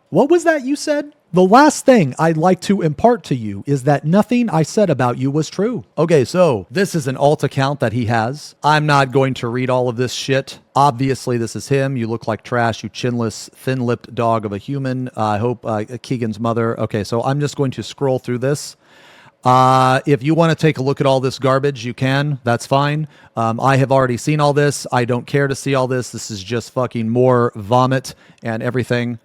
what was that you said? The last thing I'd like to impart to you is that nothing I said about you was true. Okay, so this is an alt account that he has. I'm not going to read all of this shit. Obviously, this is him. You look like trash, you chinless, thin-lipped dog of a human. I hope Keegan's mother. Okay, so I'm just going to scroll through this. If you want to take a look at all this garbage, you can. That's fine. I have already seen all this. I don't care to see all this. This is just fucking more vomit and everything.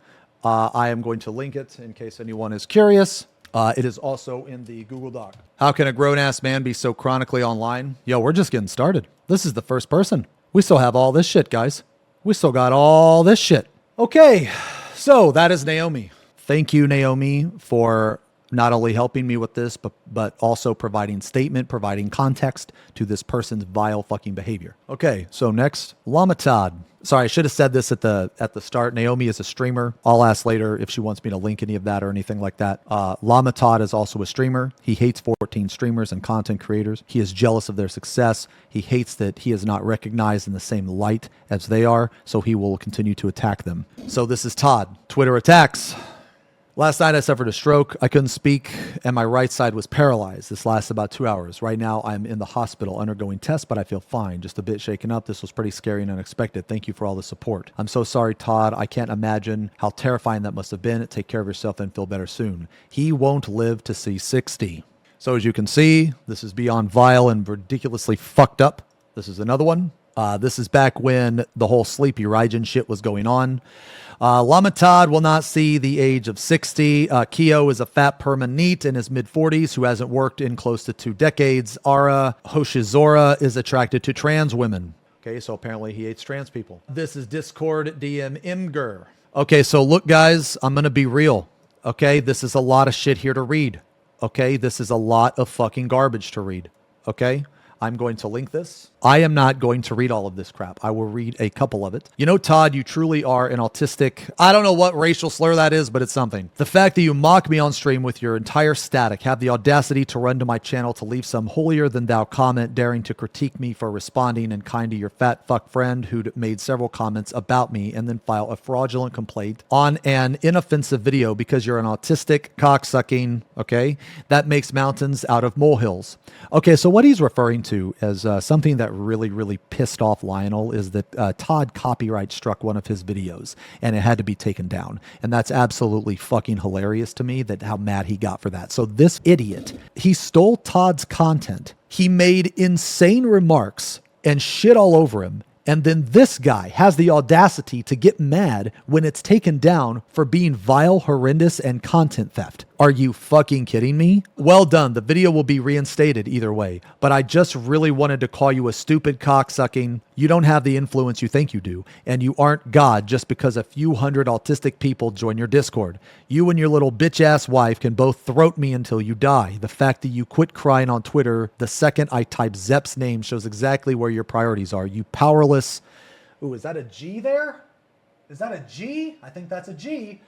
I am going to link it in case anyone is curious. It is also in the Google Doc. How can a grown-ass man be so chronically online? Yo, we're just getting started. This is the first person. We still have all this shit, guys. We still got all this shit. Okay, so that is Naomi. Thank you, Naomi, for not only helping me with this, but also providing statement, providing context to this person's vile fucking behavior. Okay, so next, Lamatad. Sorry, I should have said this at the start. Naomi is a streamer. I'll ask later if she wants me to link any of that or anything like that. Lamatad is also a streamer. He hates 14 streamers and content creators. He is jealous of their success. He hates that he is not recognized in the same light as they are, so he will continue to attack them. So this is Todd. Twitter attacks. Last night I suffered a stroke. I couldn't speak and my right side was paralyzed. This lasted about 2 hours. Right now I'm in the hospital undergoing tests, but I feel fine. Just a bit shaken up. This was pretty scary and unexpected. Thank you for all the support. I'm so sorry, Todd. I can't imagine how terrifying that must have been. Take care of yourself and feel better soon. He won't live to see 60. So as you can see, this is beyond vile and ridiculously fucked up. This is another one. This is back when the whole Sleepy Raijin shit was going on. Lamatad will not see the age of 60. Kyo is a fat perma NEET in his mid-40s who hasn't worked in close to 2 decades. Ara Hoshizora is attracted to trans women. Okay, so apparently he hates trans people. This is Discord DM Imgur. Okay, so look, guys, I'm going to be real. Okay, this is a lot of shit here to read. Okay, this is a lot of fucking garbage to read. Okay? I'm going to link this. I am not going to read all of this crap. I will read a couple of it. You know, Todd, you truly are an autistic. I don't know what racial slur that is, but it's something. The fact that you mock me on stream with your entire static, have the audacity to run to my channel to leave some holier than thou comment, daring to critique me for responding in kind to your fat fuck friend who'd made several comments about me and then file a fraudulent complaint on an inoffensive video because you're an autistic cocksucking, okay? That makes mountains out of molehills. Okay, so what he's referring to as something that really pissed off Lionel is that Todd copyright struck one of his videos and it had to be taken down. And that's absolutely fucking hilarious to me that how mad he got for that. So this idiot, he stole Todd's content. He made insane remarks and shit all over him. And then this guy has the audacity to get mad when it's taken down for being vile, horrendous, and content theft. Are you fucking kidding me? Well done. The video will be reinstated either way. But I just really wanted to call you a stupid cocksucking. You don't have the influence you think you do. And you aren't God just because a few hundred autistic people join your Discord. You and your little bitch-ass wife can both throat me until you die. The fact that you quit crying on Twitter the second I type Zepp's name shows exactly where your priorities are. You powerless... Ooh, is that a G there? Is that a G? I think that's a G.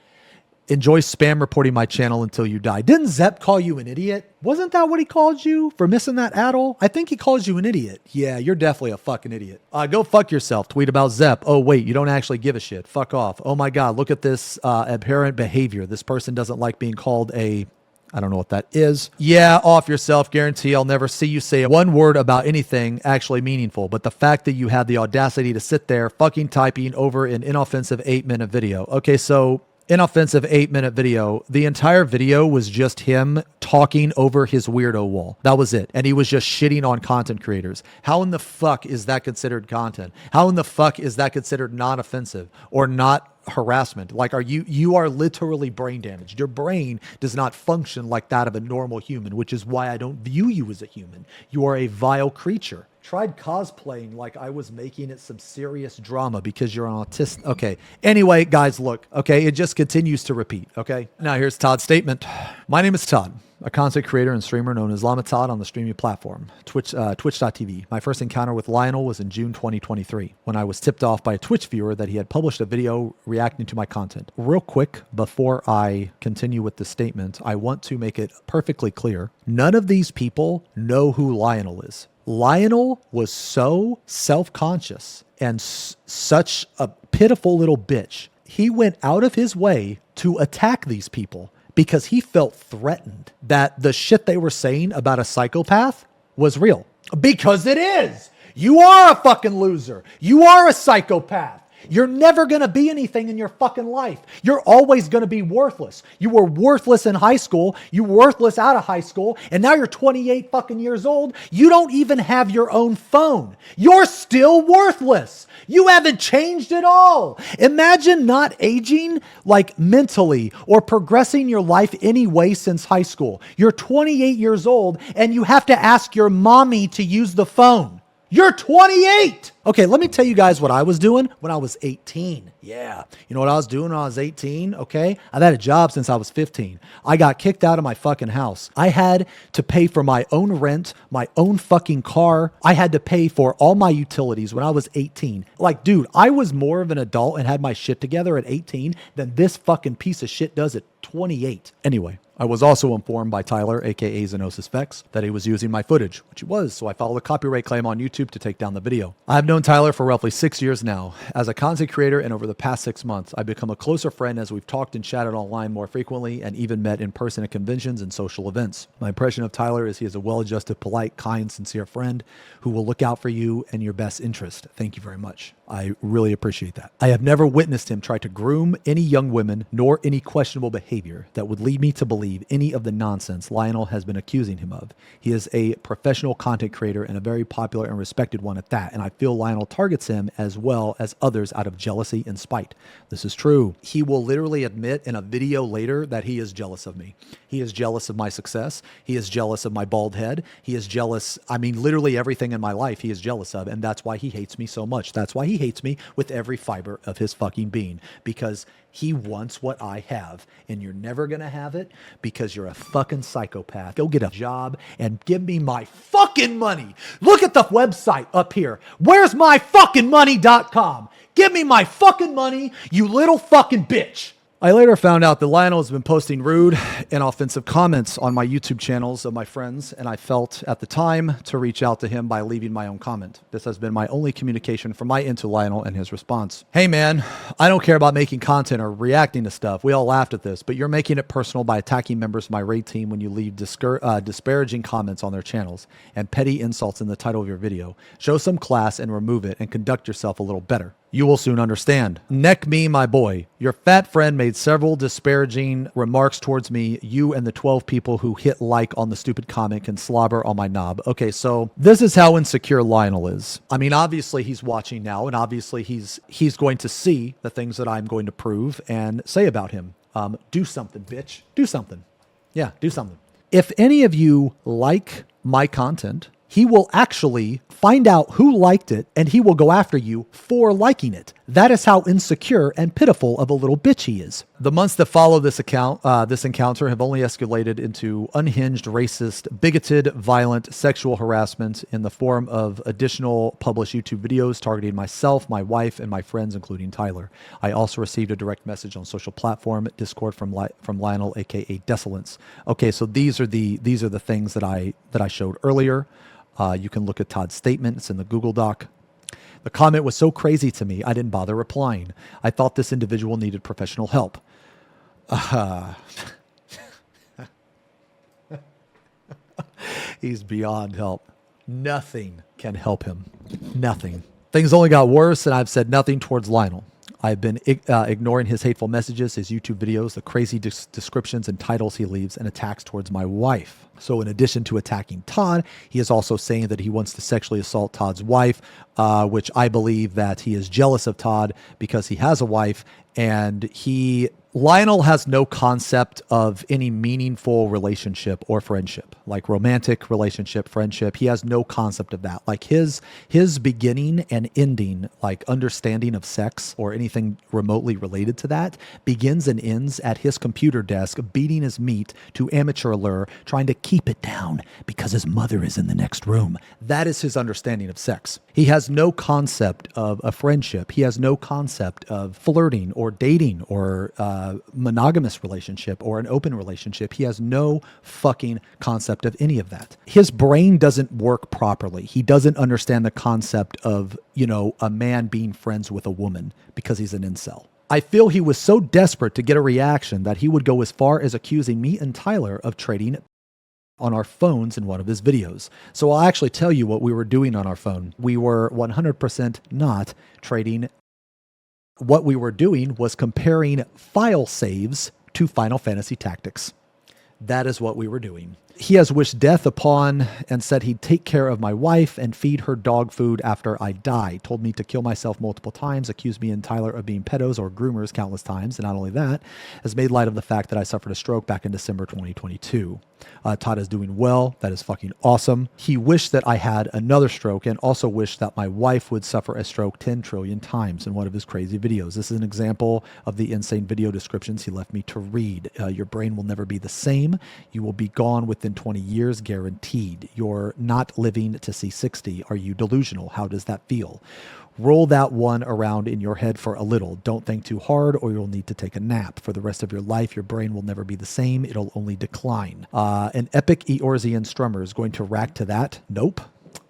Enjoy spam reporting my channel until you die. Didn't Zep call you an idiot? Wasn't that what he called you for missing that addle? I think he calls you an idiot. Yeah, you're definitely a fucking idiot. Go fuck yourself. Tweet about Zep. Oh, wait, you don't actually give a shit. Fuck off. Oh my God, look at this abhorrent behavior. This person doesn't like being called a... I don't know what that is. Yeah, off yourself. Guarantee I'll never see you say one word about anything actually meaningful. But the fact that you had the audacity to sit there fucking typing over an inoffensive 8-minute video. Okay, so inoffensive 8-minute video. The entire video was just him talking over his weirdo wall. That was it. And he was just shitting on content creators. How in the fuck is that considered content? How in the fuck is that considered non-offensive or not harassment? Like, you are literally brain damaged. Your brain does not function like that of a normal human, which is why I don't view you as a human. You are a vile creature. Tried cosplaying like I was making it some serious drama because you're an autist. Okay. Anyway, guys, look, okay, it just continues to repeat. Okay. Now here's Todd's statement. My name is Todd, a content creator and streamer known as Llama Todd on the streaming platform, Twitch.tv. My first encounter with Lionel was in June 2023, when I was tipped off by a Twitch viewer that he had published a video reacting to my content. Real quick, before I continue with the statement, I want to make it perfectly clear. None of these people know who Lionel is. Lionel was so self-conscious and such a pitiful little bitch. He went out of his way to attack these people because he felt threatened that the shit they were saying about a psychopath was real. Because it is. You are a fucking loser. You are a psychopath. You're never going to be anything in your fucking life. You're always going to be worthless. You were worthless in high school. You were worthless out of high school. And now you're 28 fucking years old. You don't even have your own phone. You're still worthless. You haven't changed at all. Imagine not aging like mentally or progressing your life any way since high school. You're 28 years old and you have to ask your mommy to use the phone. You're 28. Okay, let me tell you guys what I was doing when I was 18. Yeah. You know what I was doing when I was 18? Okay. I've had a job since I was 15. I got kicked out of my fucking house. I had to pay for my own rent, my own fucking car. I had to pay for all my utilities when I was 18. Like, dude, I was more of an adult and had my shit together at 18 than this fucking piece of shit does at 28. Anyway, I was also informed by Tyler, aka Xenosys Vex, that he was using my footage, which he was, so I filed a copyright claim on YouTube to take down the video. I've known Tyler for roughly 6 years now. As a content creator and over the past 6 months, I've become a closer friend as we've talked and chatted online more frequently and even met in person at conventions and social events. My impression of Tyler is he is a well-adjusted, polite, kind, sincere friend who will look out for you and your best interest. Thank you very much. I really appreciate that. I have never witnessed him try to groom any young women nor any questionable behavior that would lead me to believe any of the nonsense Lionel has been accusing him of. He is a professional content creator and a very popular and respected one at that, and I feel Lionel targets him as well as others out of jealousy and spite. This is true. He will literally admit in a video later that he is jealous of me. He is jealous of my success. He is jealous of my bald head. He is jealous, I mean, literally everything in my life he is jealous of, and that's why he hates me so much. That's why he hates me with every fiber of his fucking being, because he wants what I have, and you're never going to have it because you're a fucking psychopath. Go get a job and give me my fucking money. Look at the website up here. Where's myfuckingmoney.com? Give me my fucking money, you little fucking bitch. I later found out that Lionel has been posting rude and offensive comments on my YouTube channels of my friends, and I felt at the time to reach out to him by leaving my own comment. This has been my only communication from my end to Lionel and his response. Hey man, I don't care about making content or reacting to stuff. We all laughed at this, but you're making it personal by attacking members of my raid team when you leave disparaging comments on their channels and petty insults in the title of your video. Show some class and remove it and conduct yourself a little better. You will soon understand. Neck me, my boy. Your fat friend made several disparaging remarks towards me. You and the 12 people who hit like on the stupid comment can slobber on my knob. Okay, so this is how insecure Lionel is. I mean, obviously he's watching now, and obviously he's going to see the things that I'm going to prove and say about him. Do something, bitch. Do something. Yeah, do something. If any of you like my content, he will actually find out who liked it and he will go after you for liking it. That is how insecure and pitiful of a little bitch he is. The months that follow this encounter have only escalated into unhinged, racist, bigoted, violent, sexual harassment in the form of additional published YouTube videos targeting myself, my wife, and my friends, including Tyler. I also received a direct message on social platform Discord from Lionel, aka Desolance. Okay, so these are the things that I showed earlier. You can look at Todd's statement. It's in the Google Doc. The comment was so crazy to me, I didn't bother replying. I thought this individual needed professional help. He's beyond help. Nothing can help him. Nothing. Things only got worse, and I've said nothing towards Lionel. I've been ignoring his hateful messages, his YouTube videos, the crazy descriptions and titles he leaves, and attacks towards my wife. So in addition to attacking Todd, he is also saying that he wants to sexually assault Todd's wife, which I believe that he is jealous of Todd because he has a wife, and Lionel has no concept of any meaningful relationship or friendship, like romantic relationship, friendship. He has no concept of that. Like his beginning and ending, like understanding of sex or anything remotely related to that, begins and ends at his computer desk, beating his meat to amateur allure, trying to keep it down because his mother is in the next room. That is his understanding of sex. He has no concept of a friendship. He has no concept of flirting or dating or monogamous relationship or an open relationship. He has no fucking concept of any of that. His brain doesn't work properly. He doesn't understand the concept of, a man being friends with a woman because he's an incel. I feel he was so desperate to get a reaction that he would go as far as accusing me and Tyler of trading on our phones in one of his videos. So I'll actually tell you what we were doing on our phone. We were 100% not trading. What we were doing was comparing file saves to Final Fantasy Tactics. That is what we were doing. He has wished death upon and said he'd take care of my wife and feed her dog food after I die. Told me to kill myself multiple times, accused me and Tyler of being pedos or groomers countless times. And not only that, has made light of the fact that I suffered a stroke back in December 2022. Todd is doing well. That is fucking awesome. He wished that I had another stroke and also wished that my wife would suffer a stroke 10 trillion times in one of his crazy videos. This is an example of the insane video descriptions he left me to read. Your brain will never be the same. You will be gone within 20 years, guaranteed. You're not living to see 60. Are you delusional? How does that feel? Roll that one around in your head for a little. Don't think too hard or you'll need to take a nap. For the rest of your life, your brain will never be the same. It'll only decline. An epic Eorzean strummer is going to rack to that? Nope.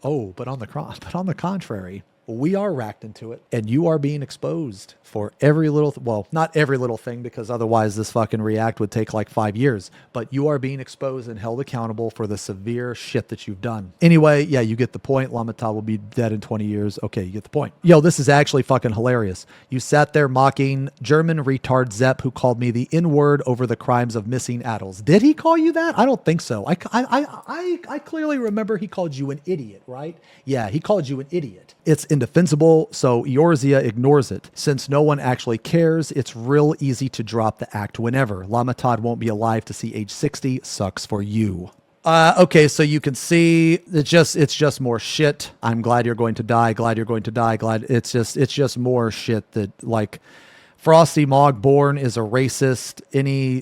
Oh, but on the contrary, we are racked into it, and you are being exposed for every little, well, not every little thing, because otherwise this fucking react would take like 5 years, but you are being exposed and held accountable for the severe shit that you've done. Anyway, yeah, you get the point. Lamata will be dead in 20 years. Okay, you get the point. Yo, this is actually fucking hilarious. You sat there mocking German retard Zepp who called me the N-word over the crimes of missing adults. Did he call you that? I don't think so. I clearly remember he called you an idiot, right? Yeah, he called you an idiot. It's indefensible, so Eorzea ignores it. Since no one actually cares, it's real easy to drop the act whenever. Lamatad won't be alive to see age 60. Sucks for you. Okay, so you can see it's just more shit. I'm glad you're going to die. Glad you're going to die. Glad it's just more shit that like Frosty Mogborn is a racist.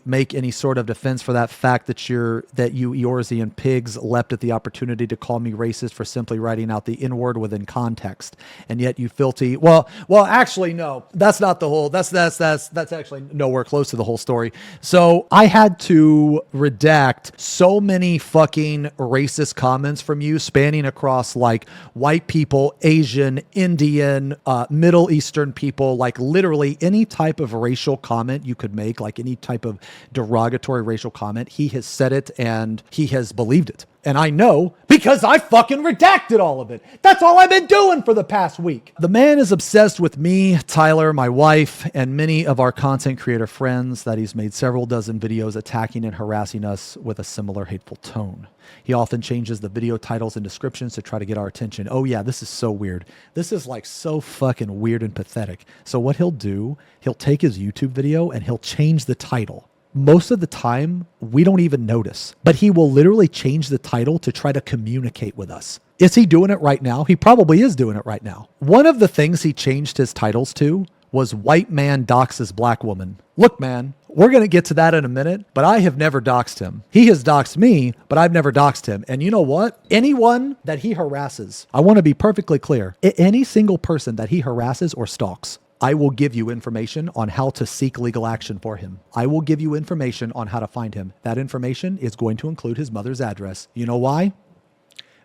Make any sort of defense for that fact that you Eorzean pigs leapt at the opportunity to call me racist for simply writing out the N-word within context. And yet you filthy, well, actually, no, that's not the whole, that's actually nowhere close to the whole story. So I had to redact so many fucking racist comments from you spanning across like white people, Asian, Indian, Middle Eastern people, like literally any type of racial comment you could make, like any type of derogatory racial comment. He has said it and he has believed it. And I know because I fucking redacted all of it. That's all I've been doing for the past week. The man is obsessed with me, Tyler, my wife, and many of our content creator friends that he's made several dozen videos attacking and harassing us with a similar hateful tone. He often changes the video titles and descriptions to try to get our attention. Oh yeah, this is so weird. This is like so fucking weird and pathetic. So what he'll do, he'll take his YouTube video and he'll change the title. Most of the time, we don't even notice, but he will literally change the title to try to communicate with us. Is he doing it right now? He probably is doing it right now. One of the things he changed his titles to was white man doxes black woman. Look, man, we're going to get to that in a minute, but I have never doxed him. He has doxed me, but I've never doxed him. And you know what? Anyone that he harasses, I want to be perfectly clear, any single person that he harasses or stalks, I will give you information on how to seek legal action for him. I will give you information on how to find him. That information is going to include his mother's address. You know why?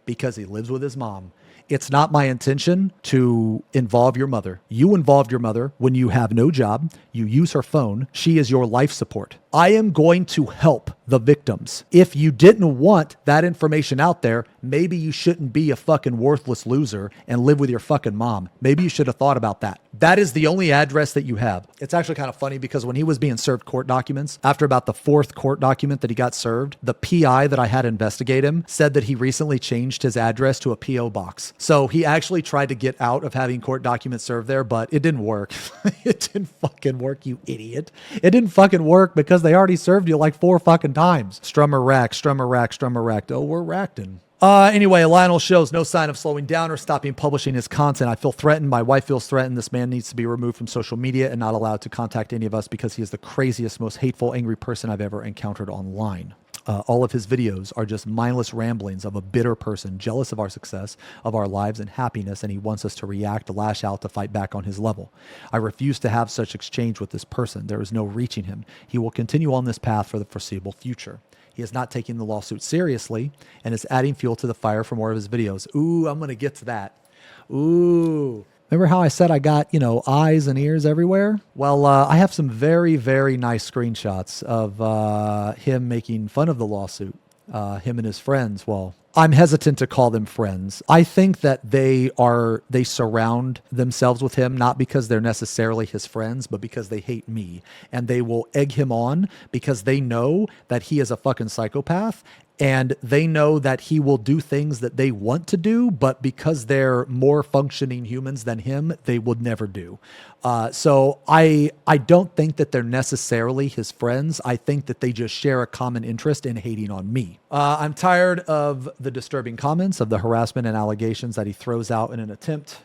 Because he lives with his mom. It's not my intention to involve your mother. You involved your mother when you have no job. You use her phone. She is your life support. I am going to help the victims. If you didn't want that information out there, maybe you shouldn't be a fucking worthless loser and live with your fucking mom. Maybe you should have thought about that. That is the only address that you have. It's actually kind of funny because when he was being served court documents, after about the 4th court document that he got served, the PI that I had investigate him said that he recently changed his address to a PO box. So he actually tried to get out of having court documents served there, but it didn't work. It didn't fucking work, you idiot. It didn't fucking work because they already served you like 4 fucking times. Strummer rack, strummer rack, strummer rack. Oh, we're racked-in. Anyway, Lionel shows no sign of slowing down or stopping publishing his content. I feel threatened. My wife feels threatened. This man needs to be removed from social media and not allowed to contact any of us because he is the craziest, most hateful, angry person I've ever encountered online. All of his videos are just mindless ramblings of a bitter person, jealous of our success, of our lives and happiness, and he wants us to react, to lash out, to fight back on his level. I refuse to have such exchange with this person. There is no reaching him. He will continue on this path for the foreseeable future. He is not taking the lawsuit seriously and is adding fuel to the fire for more of his videos. Ooh, I'm going to get to that. Ooh. Remember how I said I got, eyes and ears everywhere? Well, I have some very, very nice screenshots of him making fun of the lawsuit, him and his friends. Well, I'm hesitant to call them friends. I think that they surround themselves with him, not because they're necessarily his friends, but because they hate me. And they will egg him on because they know that he is a fucking psychopath. And they know that he will do things that they want to do, but because they're more functioning humans than him, they would never do. So I don't think that they're necessarily his friends. I think that they just share a common interest in hating on me. I'm tired of the disturbing comments, of the harassment and allegations that he throws out in an attempt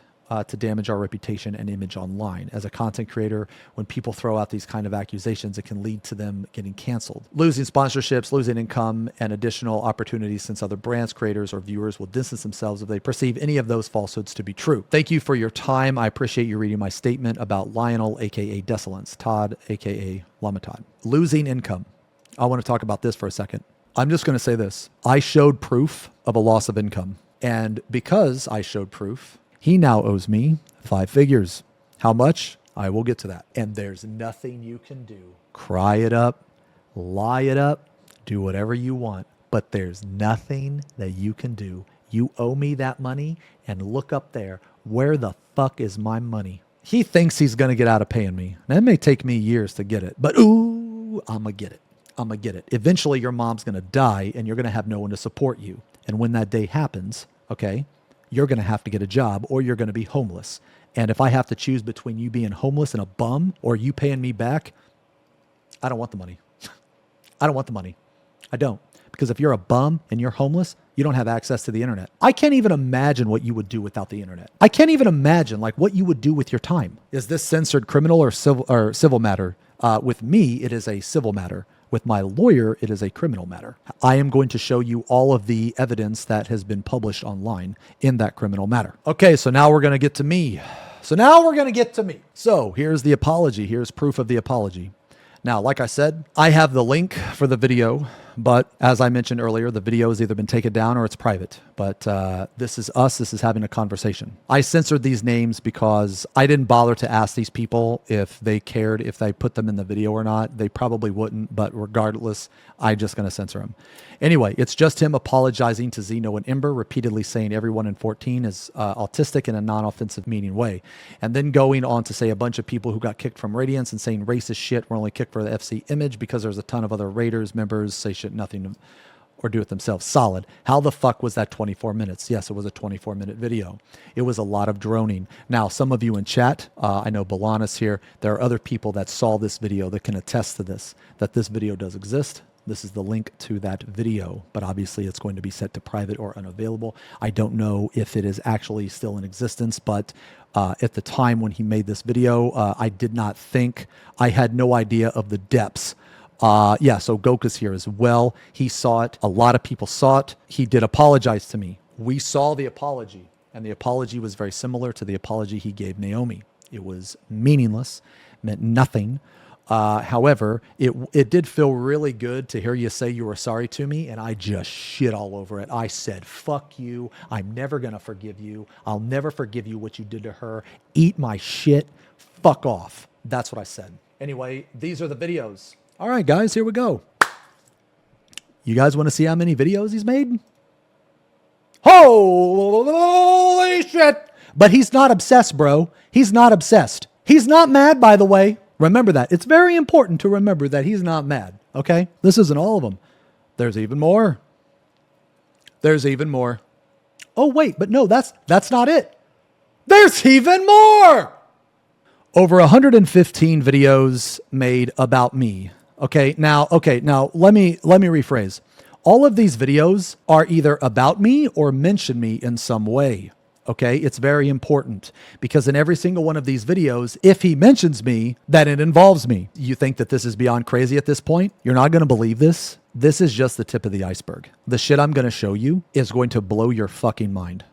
to damage our reputation and image online. As a content creator, when people throw out these kind of accusations, it can lead to them getting canceled, losing sponsorships, losing income, and additional opportunities since other brands, creators, or viewers will distance themselves if they perceive any of those falsehoods to be true. Thank you for your time. I appreciate you reading my statement about Lionel, aka Desolance, Todd, aka Llama Todd. Losing income. I want to talk about this for a second. I'm just going to say this. I showed proof of a loss of income. And because I showed proof, he now owes me 5 figures. How much? I will get to that. And there's nothing you can do. Cry it up, lie it up, do whatever you want. But there's nothing that you can do. You owe me that money, and look up there. Where the fuck is my money? He thinks he's going to get out of paying me. And it may take me years to get it. But ooh, I'm going to get it. I'm going to get it. Eventually, your mom's going to die, and you're going to have no one to support you. And when that day happens, okay, you're going to have to get a job or you're going to be homeless. And if I have to choose between you being homeless and a bum or you paying me back, I don't want the money. I don't want the money. I don't. Because if you're a bum and you're homeless, you don't have access to the internet. I can't even imagine what you would do without the internet. I can't even imagine what you would do with your time. Is this censored criminal or civil matter? With me, it is a civil matter. With my lawyer, it is a criminal matter. I am going to show you all of the evidence that has been published online in that criminal matter. Okay, so now we're going to get to me. So here's the apology. Here's proof of the apology. Now, like I said, I have the link for the video, but as I mentioned earlier, the video has either been taken down or it's private. But this is us. This is having a conversation. I censored these names because I didn't bother to ask these people if they cared if I put them in the video or not. They probably wouldn't, but regardless, I'm just going to censor them. Anyway, it's just him apologizing to Xeno and Ember, repeatedly saying everyone in 14 is autistic in a non-offensive meaning way. And then going on to say a bunch of people who got kicked from Radiance and saying racist shit were only kicked for the FC image because there's a ton of other Raiders members say shit nothing or do it themselves. Solid. How the fuck was that 24 minutes? Yes, it was a 24-minute video. It was a lot of droning. Now, some of you in chat, I know Balana's here. There are other people that saw this video that can attest to this, that this video does exist. This is the link to that video, but obviously it's going to be set to private or unavailable. I don't know if it is actually still in existence, but at the time when he made this video, I did not think, I had no idea of the depths. Yeah, so Goka's here as well. He saw it. A lot of people saw it. He did apologize to me. We saw the apology, and the apology was very similar to the apology he gave Naomi. It was meaningless, meant nothing. However, it did feel really good to hear you say you were sorry to me, and I just shit all over it. I said, fuck you. I'm never going to forgive you. I'll never forgive you what you did to her. Eat my shit. Fuck off. That's what I said. Anyway, these are the videos. All right, guys, here we go. You guys want to see how many videos he's made? Holy shit. But he's not obsessed, bro. He's not obsessed. He's not mad, by the way. Remember that. It's very important to remember that he's not mad, okay? This isn't all of them. There's even more. There's even more. Oh, wait, but no, that's not it. There's even more! Over 115 videos made about me. Okay, now let me rephrase. All of these videos are either about me or mention me in some way. Okay, it's very important because in every single one of these videos, if he mentions me, then it involves me. You think that this is beyond crazy at this point? You're not going to believe this. This is just the tip of the iceberg. The shit I'm going to show you is going to blow your fucking mind.